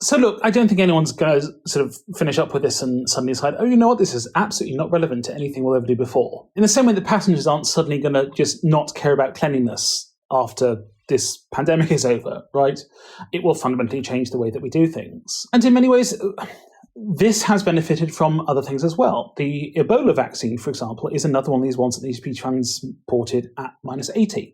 So look, I don't think anyone's going to sort of finish up with this and suddenly decide, oh, you know what, this is absolutely not relevant to anything we'll ever do before. In the same way that passengers aren't suddenly going to just not care about cleanliness after this pandemic is over, right? It will fundamentally change the way that we do things. And in many ways, this has benefited from other things as well. The Ebola vaccine, for example, is another one of these ones that needs to be transported at -80.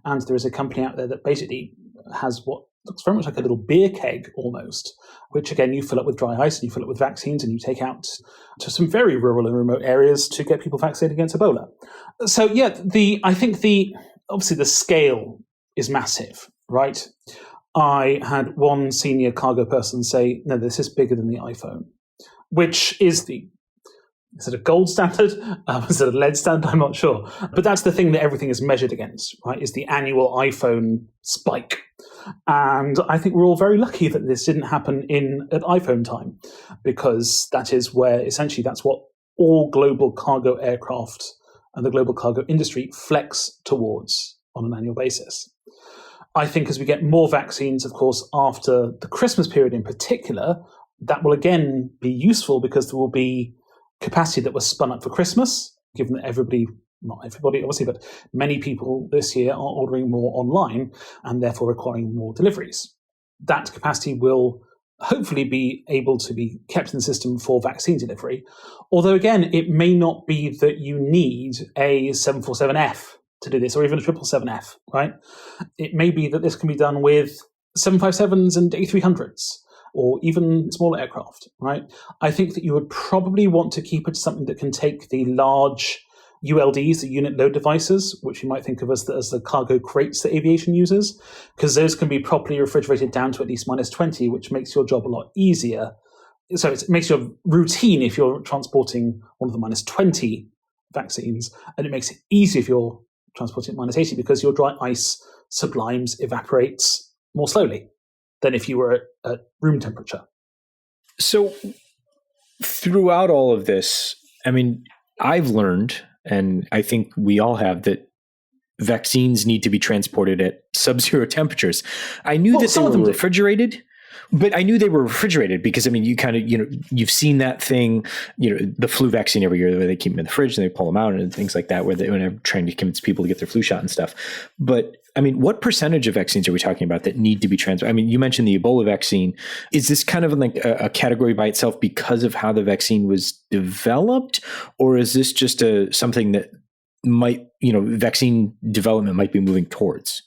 And there is a company out there that basically has what looks very much like a little beer keg almost, which again, you fill up with dry ice and you fill it with vaccines and you take out to some very rural and remote areas to get people vaccinated against Ebola. So yeah, I think obviously the scale is massive, right? I had one senior cargo person say, no, this is bigger than the iPhone, which is is it a gold standard? Is it a lead standard? I'm not sure. But that's the thing that everything is measured against, right? Is the annual iPhone spike. And I think we're all very lucky that this didn't happen at iPhone time, because that is where essentially that's what all global cargo aircraft and the global cargo industry flex towards on an annual basis. I think as we get more vaccines, of course, after the Christmas period in particular, that will again be useful because there will be capacity that was spun up for Christmas, given that not everybody obviously, but many people this year are ordering more online and therefore requiring more deliveries. That capacity will hopefully be able to be kept in the system for vaccine delivery. Although again, it may not be that you need a 747F to do this, or even a 777F, right? It may be that this can be done with 757s and A300s, or even smaller aircraft, right? I think that you would probably want to keep it to something that can take the large ULDs, the unit load devices, which you might think of as the cargo crates that aviation uses, because those can be properly refrigerated down to at least -20, which makes your job a lot easier. So it makes your routine if you're transporting one of the -20 vaccines, and it makes it easy if you're transporting at -80 because your dry ice sublimes, evaporates more slowly than if you were at room temperature. So throughout all of this, I mean, I've learned, and I think we all have, that vaccines need to be transported at sub-zero temperatures. I knew that they were refrigerated. But I knew they were refrigerated because, I mean, you kind of, you've seen that thing, the flu vaccine every year where they keep them in the fridge and they pull them out and things like that, when they're trying to convince people to get their flu shot and stuff. But I mean, what percentage of vaccines are we talking about that need to be transported? I mean, you mentioned the Ebola vaccine. Is this kind of like a category by itself because of how the vaccine was developed? Or is this just something that might, vaccine development might be moving towards?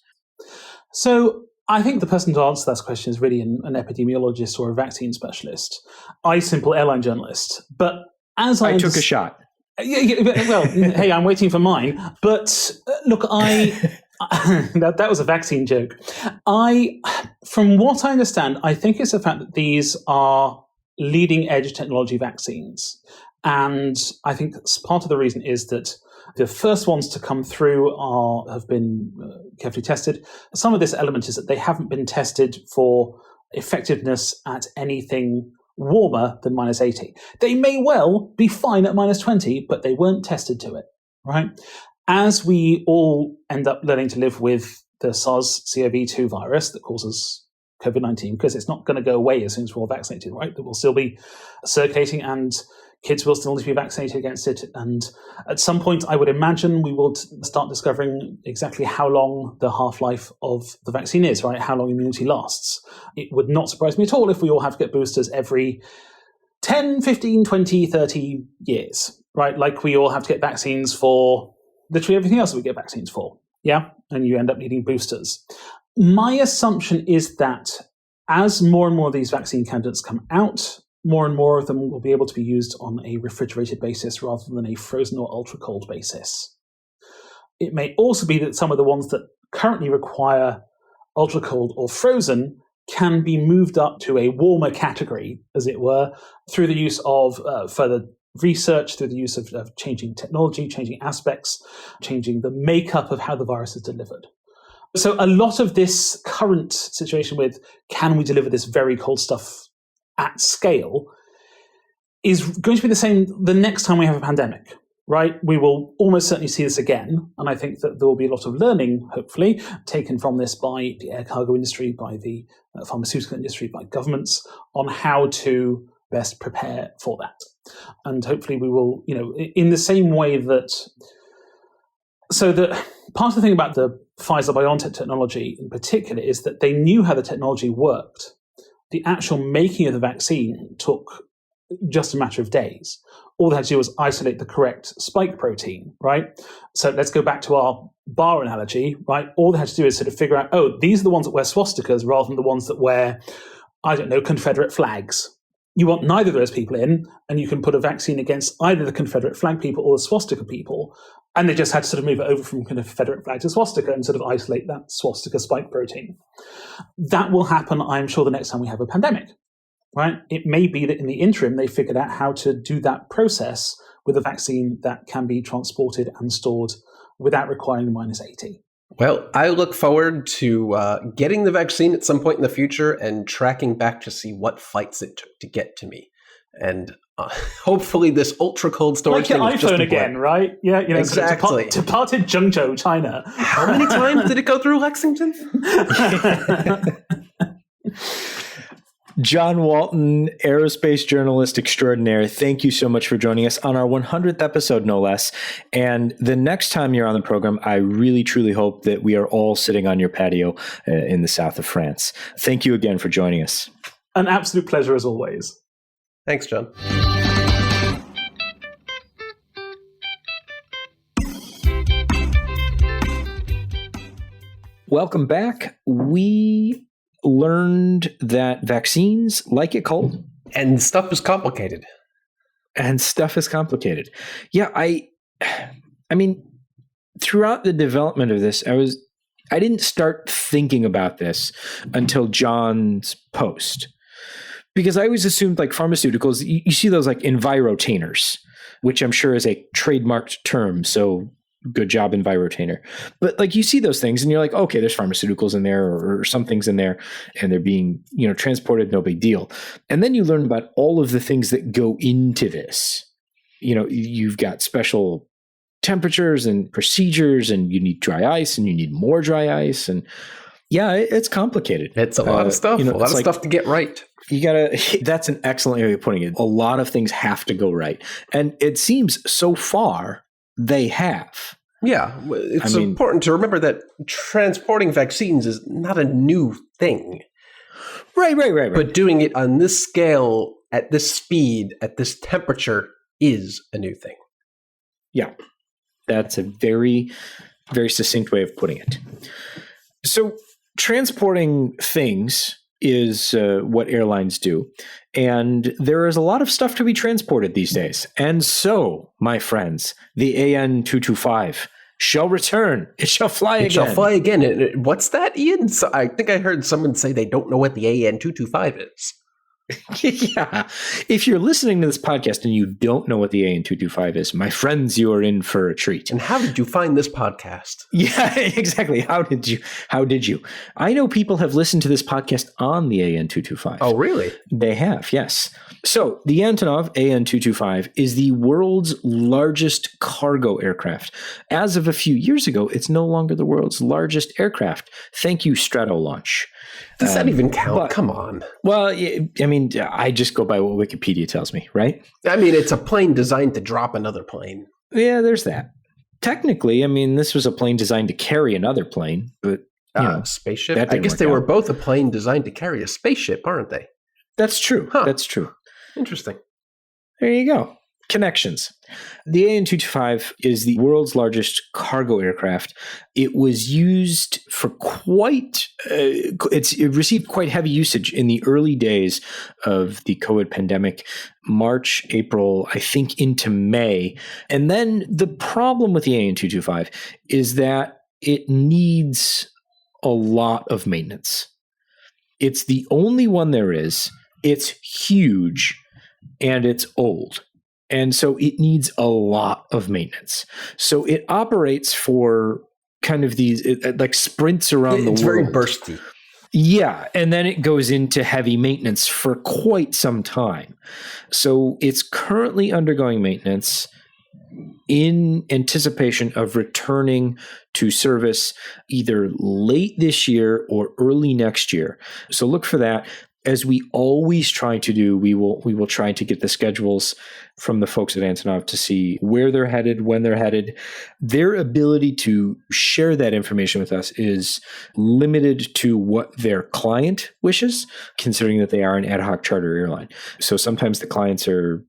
So I think the person to answer that question is really an epidemiologist or a vaccine specialist. I, simple airline journalist. But as I took a shot. Well, hey, I'm waiting for mine. But look, that was a vaccine joke. From what I understand, I think it's the fact that these are leading edge technology vaccines. And I think part of the reason is that the first ones to come through have been carefully tested. Some of this element is that they haven't been tested for effectiveness at anything warmer than minus 80. They may well be fine at minus 20, but they weren't tested to it, right? As we all end up learning to live with the SARS-CoV-2 virus that causes COVID-19, because it's not going to go away as soon as we're all vaccinated, right? It will still be circulating and kids will still need to be vaccinated against it. And at some point, I would imagine we will start discovering exactly how long the half-life of the vaccine is, right? How long immunity lasts. It would not surprise me at all if we all have to get boosters every 10, 15, 20, 30 years, right? Like we all have to get vaccines for literally everything else that we get vaccines for. Yeah. And you end up needing boosters. My assumption is that as more and more of these vaccine candidates come out, more and more of them will be able to be used on a refrigerated basis rather than a frozen or ultra cold basis. It may also be that some of the ones that currently require ultra cold or frozen can be moved up to a warmer category, as it were, through the use of further research, through the use of changing technology, changing aspects, changing the makeup of how the virus is delivered. So a lot of this current situation with can we deliver this very cold stuff at scale is going to be the same the next time we have a pandemic, right? We will almost certainly see this again. And I think that there will be a lot of learning, hopefully, taken from this by the air cargo industry, by the pharmaceutical industry, by governments on how to best prepare for that. And hopefully we will, in the same way that, so the part of the thing about the Pfizer-BioNTech technology in particular is that they knew how the technology worked. The actual making of the vaccine took just a matter of days. All they had to do was isolate the correct spike protein, right? So let's go back to our bar analogy, right? All they had to do is sort of figure out, these are the ones that wear swastikas rather than the ones that wear, Confederate flags. You want neither of those people in, and you can put a vaccine against either the Confederate flag people or the swastika people. And they just had to sort of move it over from Confederate flag to swastika and sort of isolate that swastika spike protein. That will happen, I'm sure, the next time we have a pandemic, right? It may be that in the interim, they figured out how to do that process with a vaccine that can be transported and stored without requiring minus 80. Well, I look forward to getting the vaccine at some point in the future and tracking back to see what fights it took to get to me. And hopefully this ultra cold storage like your iPhone again, right? Yeah, exactly. Departed Zhengzhou, China. How many times did it go through Lexington? John Walton, aerospace journalist extraordinaire, thank you so much for joining us on our 100th episode, no less. And the next time you're on the program, I really, truly hope that we are all sitting on your patio in the south of France. Thank you again for joining us. An absolute pleasure as always. Thanks, John. Welcome back. We learned that vaccines like it cold. And stuff is complicated. Yeah, I mean, throughout the development of this, I didn't start thinking about this until John's post. Because I always assumed like pharmaceuticals, you see those like envirotainers, which I'm sure is a trademarked term. So good job, envirotainer. But like you see those things and you're like, okay, there's pharmaceuticals in there or some things in there and they're being, transported, no big deal. And then you learn about all of the things that go into this. You've got special temperatures and procedures, and you need dry ice and you need more dry ice. And yeah, it's complicated. It's a lot of stuff, a lot of stuff to get right. You gotta, that's an excellent way of putting it. A lot of things have to go right. And it seems so far they have. Yeah. It's important to remember that transporting vaccines is not a new thing. Right. But doing it on this scale, at this speed, at this temperature is a new thing. Yeah. That's a very, very succinct way of putting it. So transporting things is what airlines do. And there is a lot of stuff to be transported these days. And so, my friends, the AN225 shall return. It shall fly again. It shall fly again. What's that, Ian? So I think I heard someone say they don't know what the AN225 is. Yeah. If you're listening to this podcast and you don't know what the AN225 is, my friends, you are in for a treat. And how did you find this podcast? Yeah, exactly. How did you? I know people have listened to this podcast on the AN225. Oh, really? They have, yes. So the Antonov AN225 is the world's largest cargo aircraft. As of a few years ago, it's no longer the world's largest aircraft. Thank you, Stratolaunch. Does that even count? Come on. Well, I mean, I just go by what Wikipedia tells me, right? I mean, it's a plane designed to drop another plane. Yeah, there's that. Technically, I mean, this was a plane designed to carry another plane, but spaceship. I guess they were both a plane designed to carry a spaceship, aren't they? That's true. Huh. That's true. Interesting. There you go. Connections. The AN225 is the world's largest cargo aircraft. It was used for it received quite heavy usage in the early days of the COVID pandemic, March, April, I think into May. And then the problem with the AN225 is that it needs a lot of maintenance. It's the only one there is. It's huge and it's old. And so it needs a lot of maintenance. So it operates for kind of these like sprints around the world. It's very bursty. Yeah. And then it goes into heavy maintenance for quite some time. So it's currently undergoing maintenance in anticipation of returning to service either late this year or early next year. So look for that. As we always try to do, we will try to get the schedules from the folks at Antonov to see where they're headed, when they're headed. Their ability to share that information with us is limited to what their client wishes, considering that they are an ad hoc charter airline. So sometimes the clients are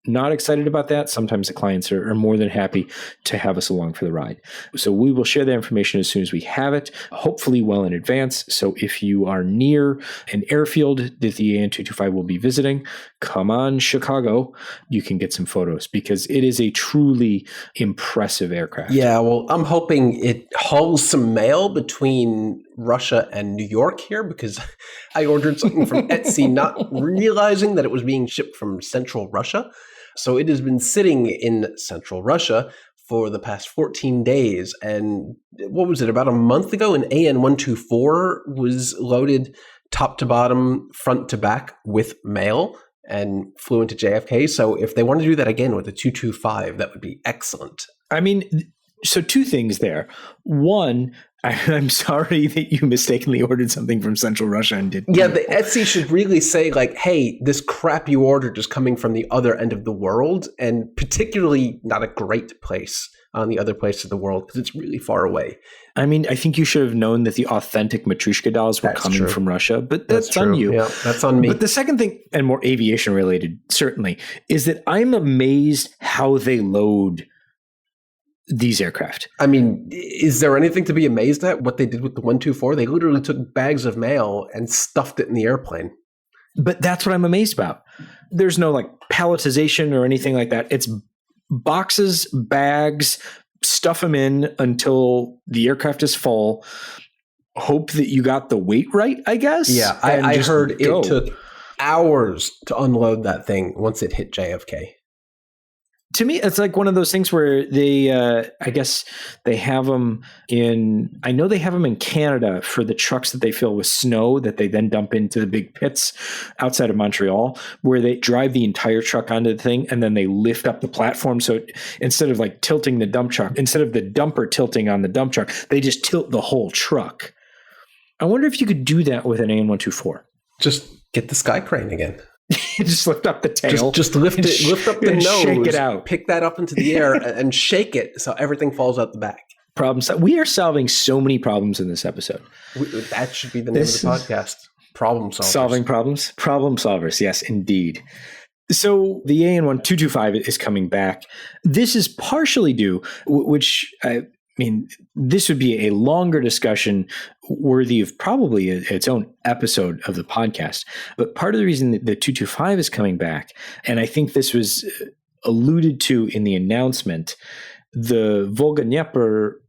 not excited about that. Sometimes the clients are more than happy to have us along for the ride. So we will share that information as soon as we have it, hopefully well in advance. So if you are near an airfield that the AN225 will be visiting, come on, Chicago, you can get some photos because it is a truly impressive aircraft. Yeah, well, I'm hoping it hauls some mail between Russia and New York here because I ordered something from Etsy, not realizing that it was being shipped from central Russia. So it has been sitting in central Russia for the past 14 days. And what was it, about a month ago, an AN124 was loaded top to bottom, front to back with mail and flew into JFK. So if they want to do that again with the 225, that would be excellent. I mean, so two things there. One, I'm sorry that you mistakenly ordered something from Central Russia and didn't. Yeah, the Etsy should really say like, hey, this crap you ordered is coming from the other end of the world, and particularly not a great place on the other place of the world because it's really far away. I mean, I think you should have known that the authentic Matryoshka dolls were coming from Russia, but that's on you. Yeah, that's on me. But the second thing, and more aviation related, certainly, is that I'm amazed how they load these aircraft. I mean, is there anything to be amazed at what they did with the 124? They literally took bags of mail and stuffed it in the airplane. But that's what I'm amazed about. There's no like palletization or anything like that. It's boxes, bags, stuff them in until the aircraft is full. Hope that you got the weight right, I guess. Yeah, I heard it took hours to unload that thing once it hit JFK. To me, it's like one of those things where they, I guess they have them I know they have them in Canada for the trucks that they fill with snow that they then dump into the big pits outside of Montreal, where they drive the entire truck onto the thing and then they lift up the platform. So instead of like tilting the dump truck, instead of the dumper tilting on the dump truck, they just tilt the whole truck. I wonder if you could do that with an AN124. Just get the sky crane again. Just lift up the tail. Just lift up the nose, shake it out. Pick that up into the air and shake it so everything falls out the back. We are solving so many problems in this episode. That should be the name of the podcast. Problem solvers. Solving problems? Problem solvers. Yes, indeed. So the AN1-225 is coming back. This is partially due, which I mean, this would be a longer discussion worthy of probably its own episode of the podcast. But part of the reason that the 225 is coming back, and I think this was alluded to in the announcement, the Volga-Dnieper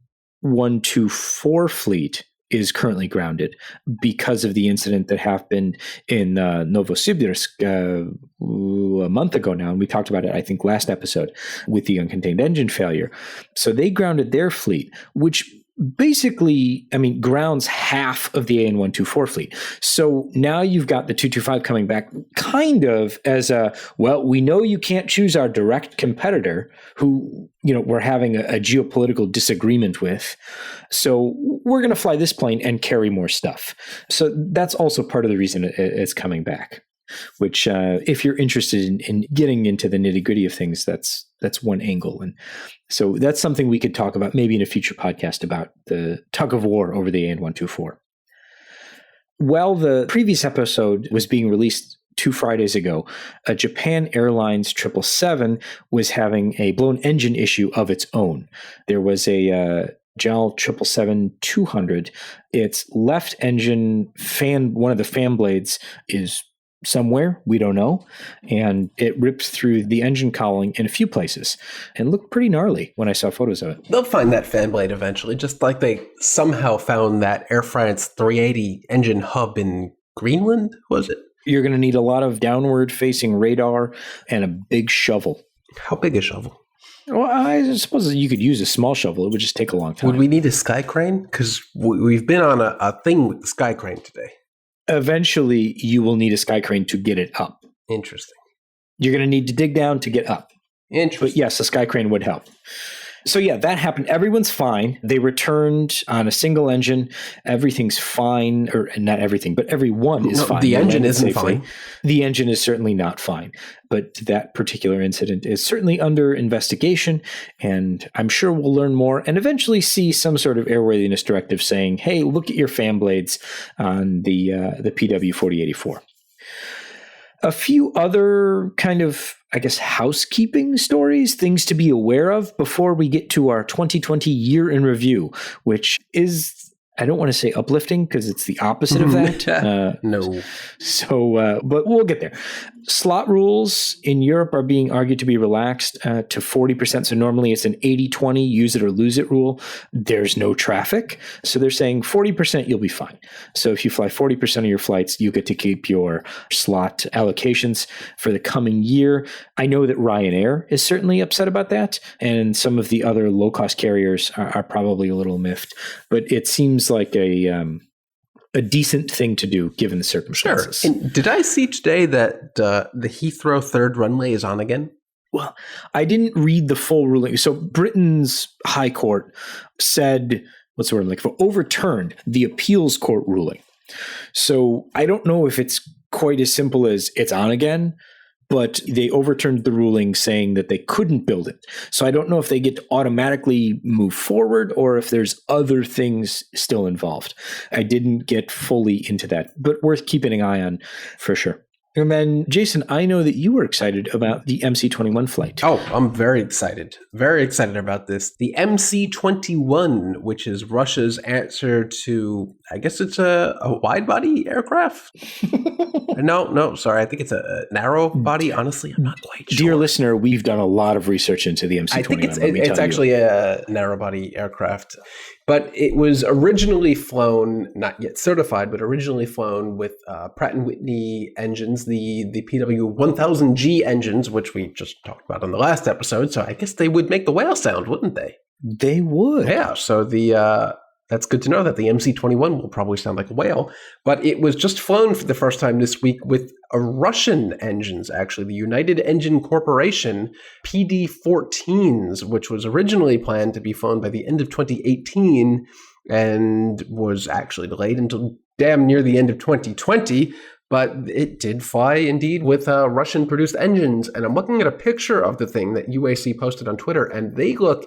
124 fleet is currently grounded because of the incident that happened in Novosibirsk a month ago now. And we talked about it, I think, last episode with the uncontained engine failure. So they grounded their fleet, which basically, I mean, grounds half of the AN124 fleet. So now you've got the 225 coming back kind of as we know you can't choose our direct competitor who, we're having a geopolitical disagreement with. So we're going to fly this plane and carry more stuff. So that's also part of the reason it's coming back, which if you're interested in getting into the nitty gritty of things, that's one angle. And so that's something we could talk about maybe in a future podcast about the tug of war over the AN124. While the previous episode was being released 2 Fridays ago, a Japan Airlines 777 was having a blown engine issue of its own. There was a JAL 777-200. Its left engine fan, one of the fan blades, is somewhere, we don't know, and it ripped through the engine cowling in a few places and looked pretty gnarly when I saw photos of it. They'll find that fan blade eventually, just like they somehow found that Air France 380 engine hub in Greenland, was it? You're going to need a lot of downward-facing radar and a big shovel. How big a shovel? Well, I suppose you could use a small shovel. It would just take a long time. Would we need a sky crane? Because we've been on a thing with the sky crane today. Eventually, you will need a sky crane to get it up. Interesting. You're going to need to dig down to get up. Interesting. But yes, a sky crane would help. So yeah, that happened. Everyone's fine. They returned on a single engine. Everything's fine, or not everything, but everyone is fine. The engine isn't fine. The engine is certainly not fine. But that particular incident is certainly under investigation, and I'm sure we'll learn more and eventually see some sort of airworthiness directive saying, hey, look at your fan blades on the PW4084. A few other kind of, I guess, housekeeping stories, things to be aware of before we get to our 2020 year in review, which is, I don't want to say uplifting because it's the opposite of that. No. So, but we'll get there. Slot rules in Europe are being argued to be relaxed to 40%. So normally it's an 80-20 use it or lose it rule. There's no traffic. So they're saying 40% you'll be fine. So if you fly 40% of your flights, you get to keep your slot allocations for the coming year. I know that Ryanair is certainly upset about that. And some of the other low-cost carriers are probably a little miffed. But it seems like a decent thing to do given the circumstances. Sure. And did I see today that the Heathrow third runway is on again? Well, I didn't read the full ruling. So Britain's High Court said, what's the word I'm looking for? Overturned the appeals court ruling. So I don't know if it's quite as simple as it's on again, but they overturned the ruling saying that they couldn't build it. So I don't know if they get to automatically move forward or if there's other things still involved. I didn't get fully into that, but worth keeping an eye on for sure. And then, Jason, I know that you were excited about the MC-21 flight. Oh, I'm very excited. Very excited about this. The MC-21, which is Russia's answer to I guess it's a wide body aircraft. No, sorry. I think it's a narrow body. Honestly, I'm not quite sure. Dear listener, we've done a lot of research into the MC-21. I think it's actually a narrow body aircraft. But it was originally flown, not yet certified, but originally flown with Pratt & Whitney engines, the PW1000G engines, which we just talked about on the last episode. So I guess they would make the whale sound, wouldn't they? They would. Yeah, so that's good to know that the MC-21 will probably sound like a whale. But it was just flown for the first time this week with Russian engines, actually. The United Engine Corporation PD-14s, which was originally planned to be flown by the end of 2018 and was actually delayed until damn near the end of 2020. But it did fly, indeed, with Russian-produced engines. And I'm looking at a picture of the thing that UAC posted on Twitter, and they look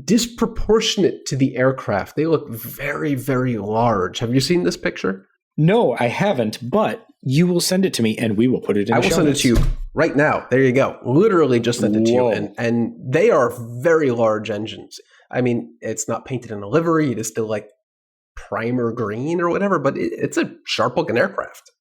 disproportionate to the aircraft. They look very, very large. Have you seen this picture? No, I haven't, but you will send it to me and we will put it in I will send it to you right now. There you go. Literally just sent it to you. And they are very large engines. I mean, it's not painted in a livery. It is still like primer green or whatever, but it's a sharp looking aircraft.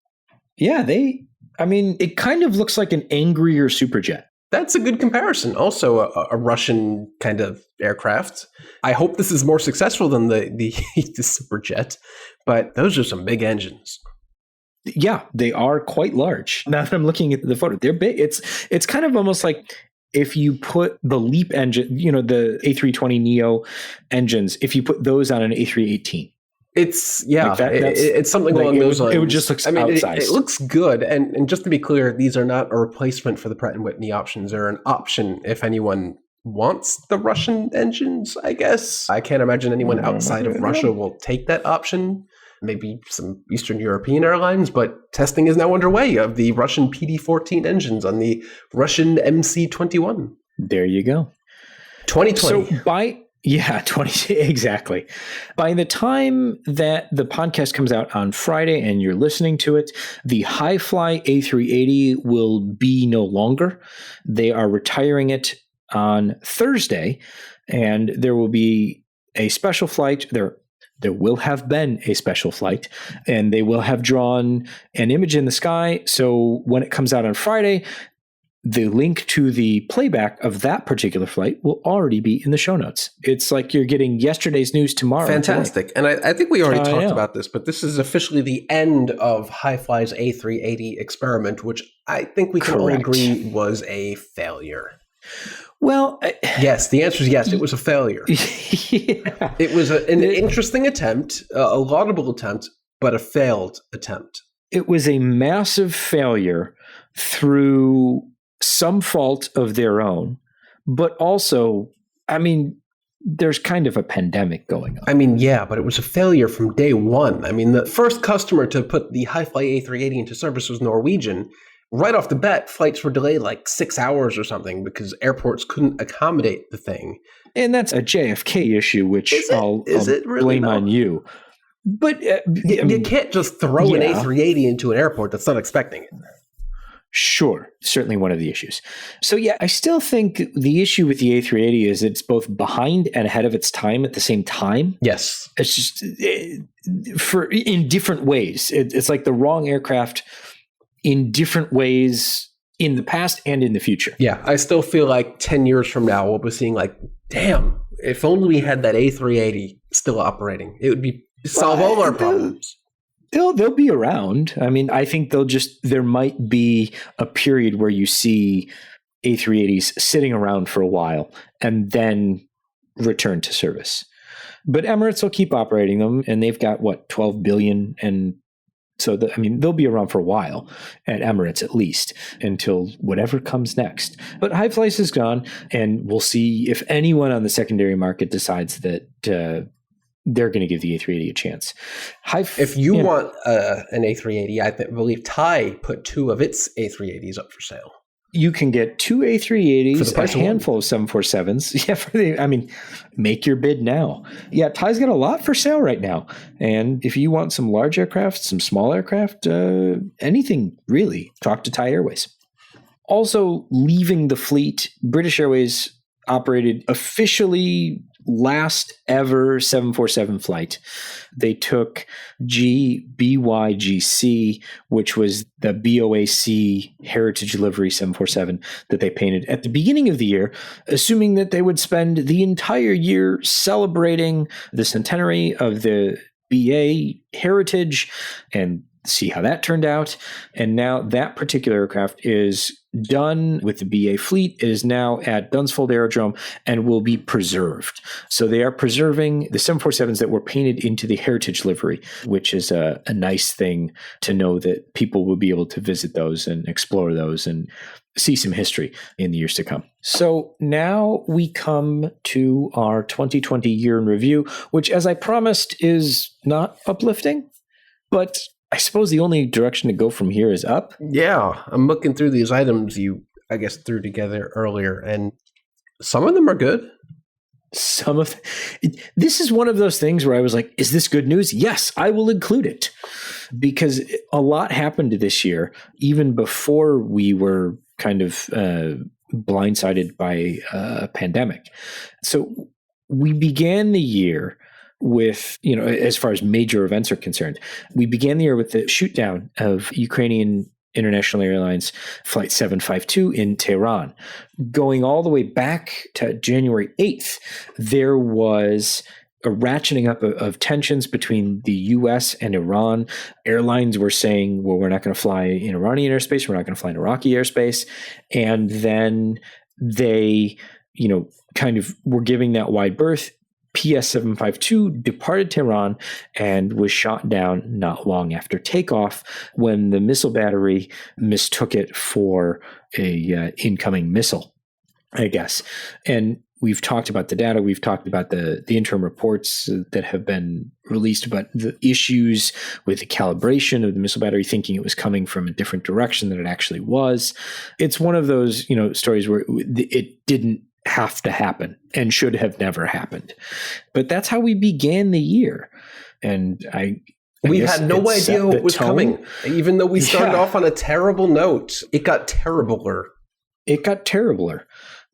Yeah, it kind of looks like an angrier Superjet. That's a good comparison. Also, a Russian kind of aircraft. I hope this is more successful than the Superjet, but those are some big engines. Yeah, they are quite large. Now that I'm looking at the photo, they're big. It's kind of almost like if you put the LEAP engine, the A320neo engines, if you put those on an A318. It's it's something like along those lines. It would just look outsized. It looks good, and just to be clear, these are not a replacement for the Pratt & Whitney options. They're an option if anyone wants the Russian engines, I guess. I can't imagine anyone outside of Russia will take that option. Maybe some Eastern European airlines, but testing is now underway of the Russian PD-14 engines on the Russian MC-21. There you go. 2020. Yeah, 20, exactly. By the time that the podcast comes out on Friday and you're listening to it, the Hi-Fly A380 will be no longer. They are retiring it on Thursday, and there will be a special flight. There will have been a special flight, and they will have drawn an image in the sky. So when it comes out on Friday, the link to the playback of that particular flight will already be in the show notes. It's like you're getting yesterday's news tomorrow. Fantastic. And I think we already talked about this, but this is officially the end of Hi-Fly's A380 experiment, which I think we can all agree was a failure. Well, yes, the answer is yes, it was a failure. Yeah. It was an interesting attempt, a laudable attempt, but a failed attempt. It was a massive failure through some fault of their own, but also, there's kind of a pandemic going on. Yeah, but it was a failure from day one. The first customer to put the Hi-Fly A380 into service was Norwegian. Right off the bat, flights were delayed like 6 hours or something because airports couldn't accommodate the thing. And that's a JFK issue, which I'll really blame on you. But you can't just throw an A380 into an airport that's not expecting it. Sure, certainly one of the issues. So yeah, I still think the issue with the A380 is it's both behind and ahead of its time at the same time. Yes. It's just in different ways. It's like the wrong aircraft in different ways in the past and in the future. Yeah, I still feel like 10 years from now, we'll be seeing like, damn, if only we had that A380 still operating, it would be solve all our problems. They'll be around. I think there might be a period where you see A380s sitting around for a while and then return to service. But Emirates will keep operating them, and they've got, 12 billion, and so they'll be around for a while at Emirates at least until whatever comes next. But Hi-Fly is gone, and we'll see if anyone on the secondary market decides that they're going to give the A380 a chance. If you want an A380, I believe Thai put 2 of its A380s up for sale. You can get 2 A380s, a handful of 747s. Yeah, make your bid now. Yeah, Thai's got a lot for sale right now. And if you want some large aircraft, some small aircraft, anything really, talk to Thai Airways. Also, leaving the fleet, British Airways operated officially last ever 747 flight. They took GBYGC, which was the BOAC Heritage Livery 747 that they painted at the beginning of the year, assuming that they would spend the entire year celebrating the centenary of the BA heritage and see how that turned out. And now that particular aircraft is done with the BA fleet. It is now at Dunsfold Aerodrome and will be preserved. So they are preserving the 747s that were painted into the heritage livery, which is a nice thing to know that people will be able to visit those and explore those and see some history in the years to come. So now we come to our 2020 year in review, which, as I promised, is not uplifting, but I suppose the only direction to go from here is up. Yeah, I'm looking through these items you, I guess, threw together earlier, and some of them are good. This is one of those things where I was like, is this good news? Yes, I will include it. Because a lot happened this year, even before we were kind of blindsided by a pandemic. So we began the year with, as far as major events are concerned, we began the year with the shoot down of Ukrainian International Airlines Flight 752 in Tehran. Going all the way back to January 8th, there was a ratcheting up of tensions between the U.S. and Iran. Airlines were saying, well, we're not going to fly in Iranian airspace, we're not going to fly in Iraqi airspace. And then they, kind of were giving that wide berth. PS-752 departed Tehran and was shot down not long after takeoff when the missile battery mistook it for a incoming missile, I guess. And we've talked about the data. We've talked about the interim reports that have been released about the issues with the calibration of the missile battery, thinking it was coming from a different direction than it actually was. It's one of those, stories where it didn't have to happen and should have never happened. But that's how we began the year. And we had no idea what was coming. Even though we started off on a terrible note, it got terribler.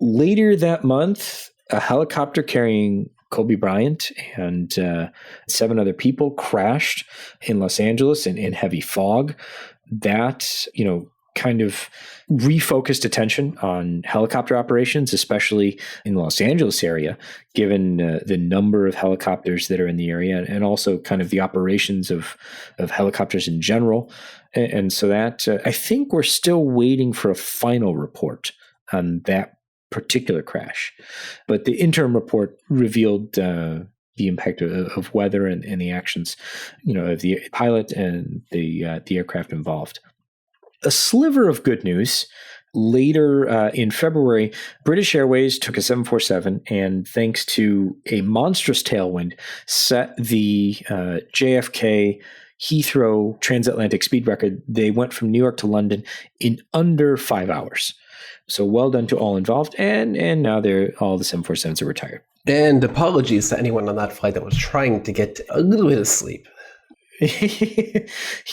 Later that month, a helicopter carrying Kobe Bryant and 7 other people crashed in Los Angeles in heavy fog. That, kind of refocused attention on helicopter operations, especially in the Los Angeles area, given the number of helicopters that are in the area and also kind of the operations of helicopters in general. And so that, I think we're still waiting for a final report on that particular crash. But the interim report revealed the impact of weather and the actions, of the pilot and the aircraft involved. A sliver of good news. Later in February, British Airways took a 747 and, thanks to a monstrous tailwind, set the JFK Heathrow transatlantic speed record. They went from New York to London in under 5 hours. So well done to all involved. And now all the 747s are retired. And apologies to anyone on that flight that was trying to get a little bit of sleep.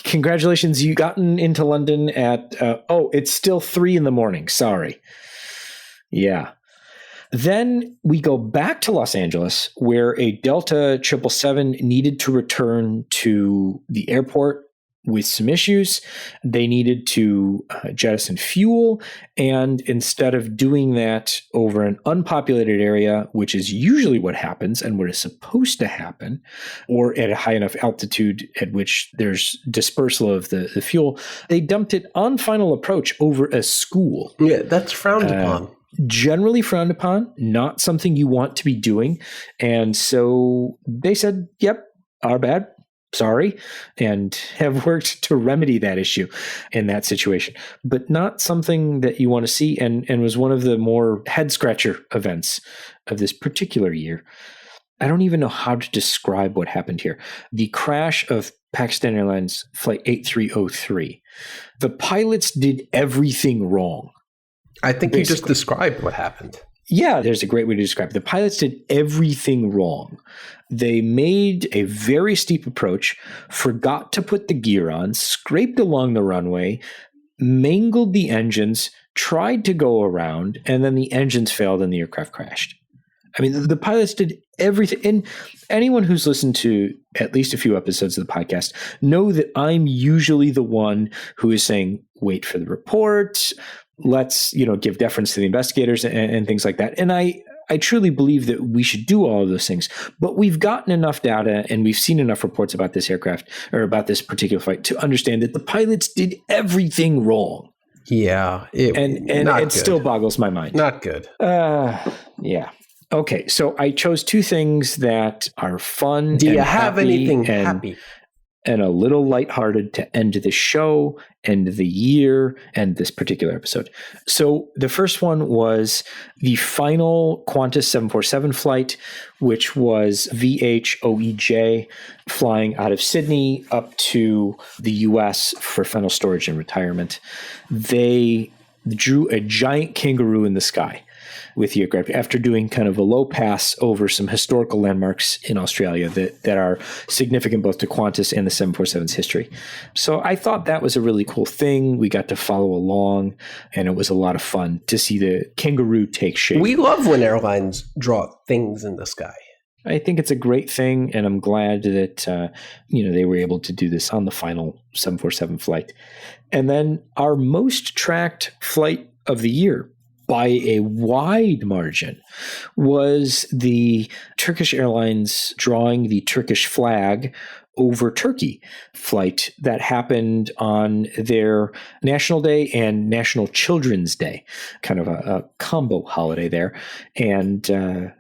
Congratulations, you gotten into London at it's still 3 a.m. Sorry. Yeah. Then we go back to Los Angeles, where a Delta 777 needed to return to the airport with some issues. They needed to jettison fuel, and instead of doing that over an unpopulated area, which is usually what happens and what is supposed to happen, or at a high enough altitude at which there's dispersal of the fuel, they dumped it on final approach over a school. Yeah, that's frowned upon. Generally frowned upon, not something you want to be doing. And so they said, yep, our bad. Sorry, and have worked to remedy that issue in that situation, but not something that you want to see, and was one of the more head-scratcher events of this particular year. I don't even know how to describe what happened here. The crash of Pakistan Airlines Flight 8303. The pilots did everything wrong. I think you just described what happened. Yeah, there's a great way to describe it. The pilots did everything wrong. They made a very steep approach, forgot to put the gear on, scraped along the runway, mangled the engines, tried to go around, and then the engines failed and the aircraft crashed. I mean, the pilots did everything. And anyone who's listened to at least a few episodes of the podcast know that I'm usually the one who is saying, wait for the report. Let's, give deference to the investigators and things like that. And I truly believe that we should do all of those things, but we've gotten enough data and we've seen enough reports about this aircraft or about this particular flight to understand that the pilots did everything wrong. Yeah. And it still boggles my mind. Not good. Yeah. Okay. So I chose two things that are fun. Do you have anything happy? And a little lighthearted to end the show, end the year, and this particular episode. So the first one was the final Qantas 747 flight, which was VHOEJ flying out of Sydney up to the US for final storage and retirement. They drew a giant kangaroo in the sky with the aircraft after doing kind of a low pass over some historical landmarks in Australia that are significant both to Qantas and the 747's history. So I thought that was a really cool thing. We got to follow along, and it was a lot of fun to see the kangaroo take shape. We love when airlines draw things in the sky. I think it's a great thing, and I'm glad that they were able to do this on the final 747 flight. And then our most tracked flight of the year, by a wide margin, was the Turkish Airlines drawing the Turkish flag over Turkey flight that happened on their National Day and National Children's Day, kind of a combo holiday there. And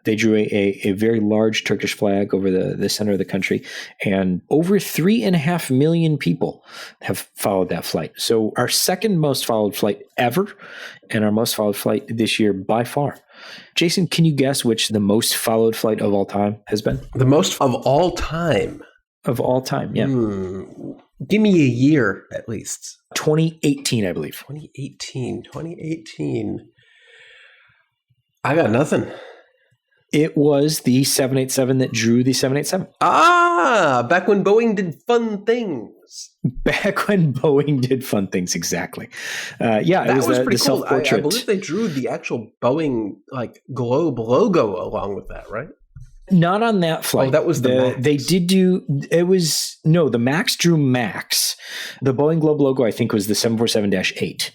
they drew a very large Turkish flag over the center of the country. And over 3.5 million people have followed that flight. So our second most followed flight ever, and our most followed flight this year by far. Jason, can you guess which the most followed flight of all time has been? The most of all time? Of all time, yeah. Give me a year, at least. 2018, I believe. 2018. I got nothing. It was the 787 that drew the 787. Back when Boeing did fun things. Back when Boeing did fun things, exactly. It was pretty the cool. self-portrait. I believe they drew the actual Boeing globe logo along with that, right? Not on that flight. Oh, that was the Max. They did do, the Max drew Max. The Boeing Globe logo, I think, was the 747-8.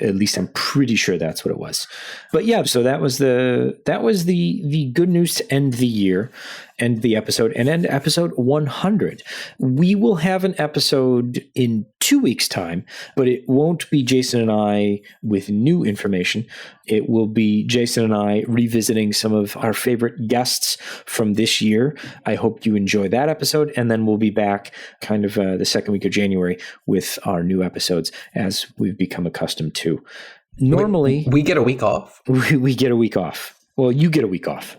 At least I'm pretty sure that's what it was. But yeah, so that was the good news to end the year, end the episode, and end episode 100. We will have an episode in 2 weeks' time, but it won't be Jason and I with new information. It will be Jason and I revisiting some of our favorite guests from this year. I hope you enjoy that episode, and then we'll be back kind of the second week of January with our new episodes as we've become accustomed to. Normally, we get a week off. We get a week off. Well, you get a week off.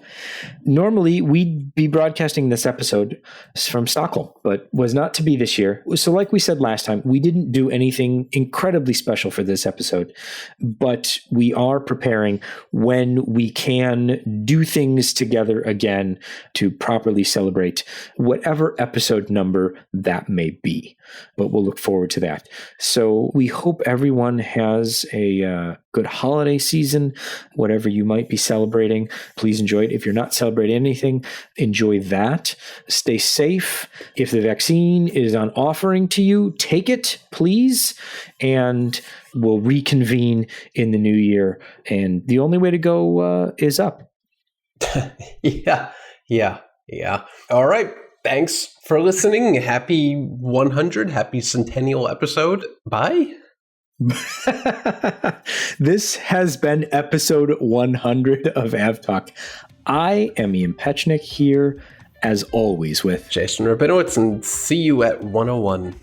Normally, we'd be broadcasting this episode from Stockholm, but was not to be this year. So like we said last time, we didn't do anything incredibly special for this episode, but we are preparing when we can do things together again to properly celebrate whatever episode number that may be. But we'll look forward to that. So we hope everyone has a good holiday season, whatever you might be celebrating. Please enjoy it. If you're not celebrating anything, enjoy that. Stay safe. If the vaccine is on offering to you, take it, please. And we'll reconvene in the new year. And the only way to go is up. Yeah. All right. Thanks for listening. Happy 100. Happy centennial episode. Bye. This has been episode 100 of AvTalk. I am Ian Petchnick here, as always, with Jason Rabinowitz, and see you at 101.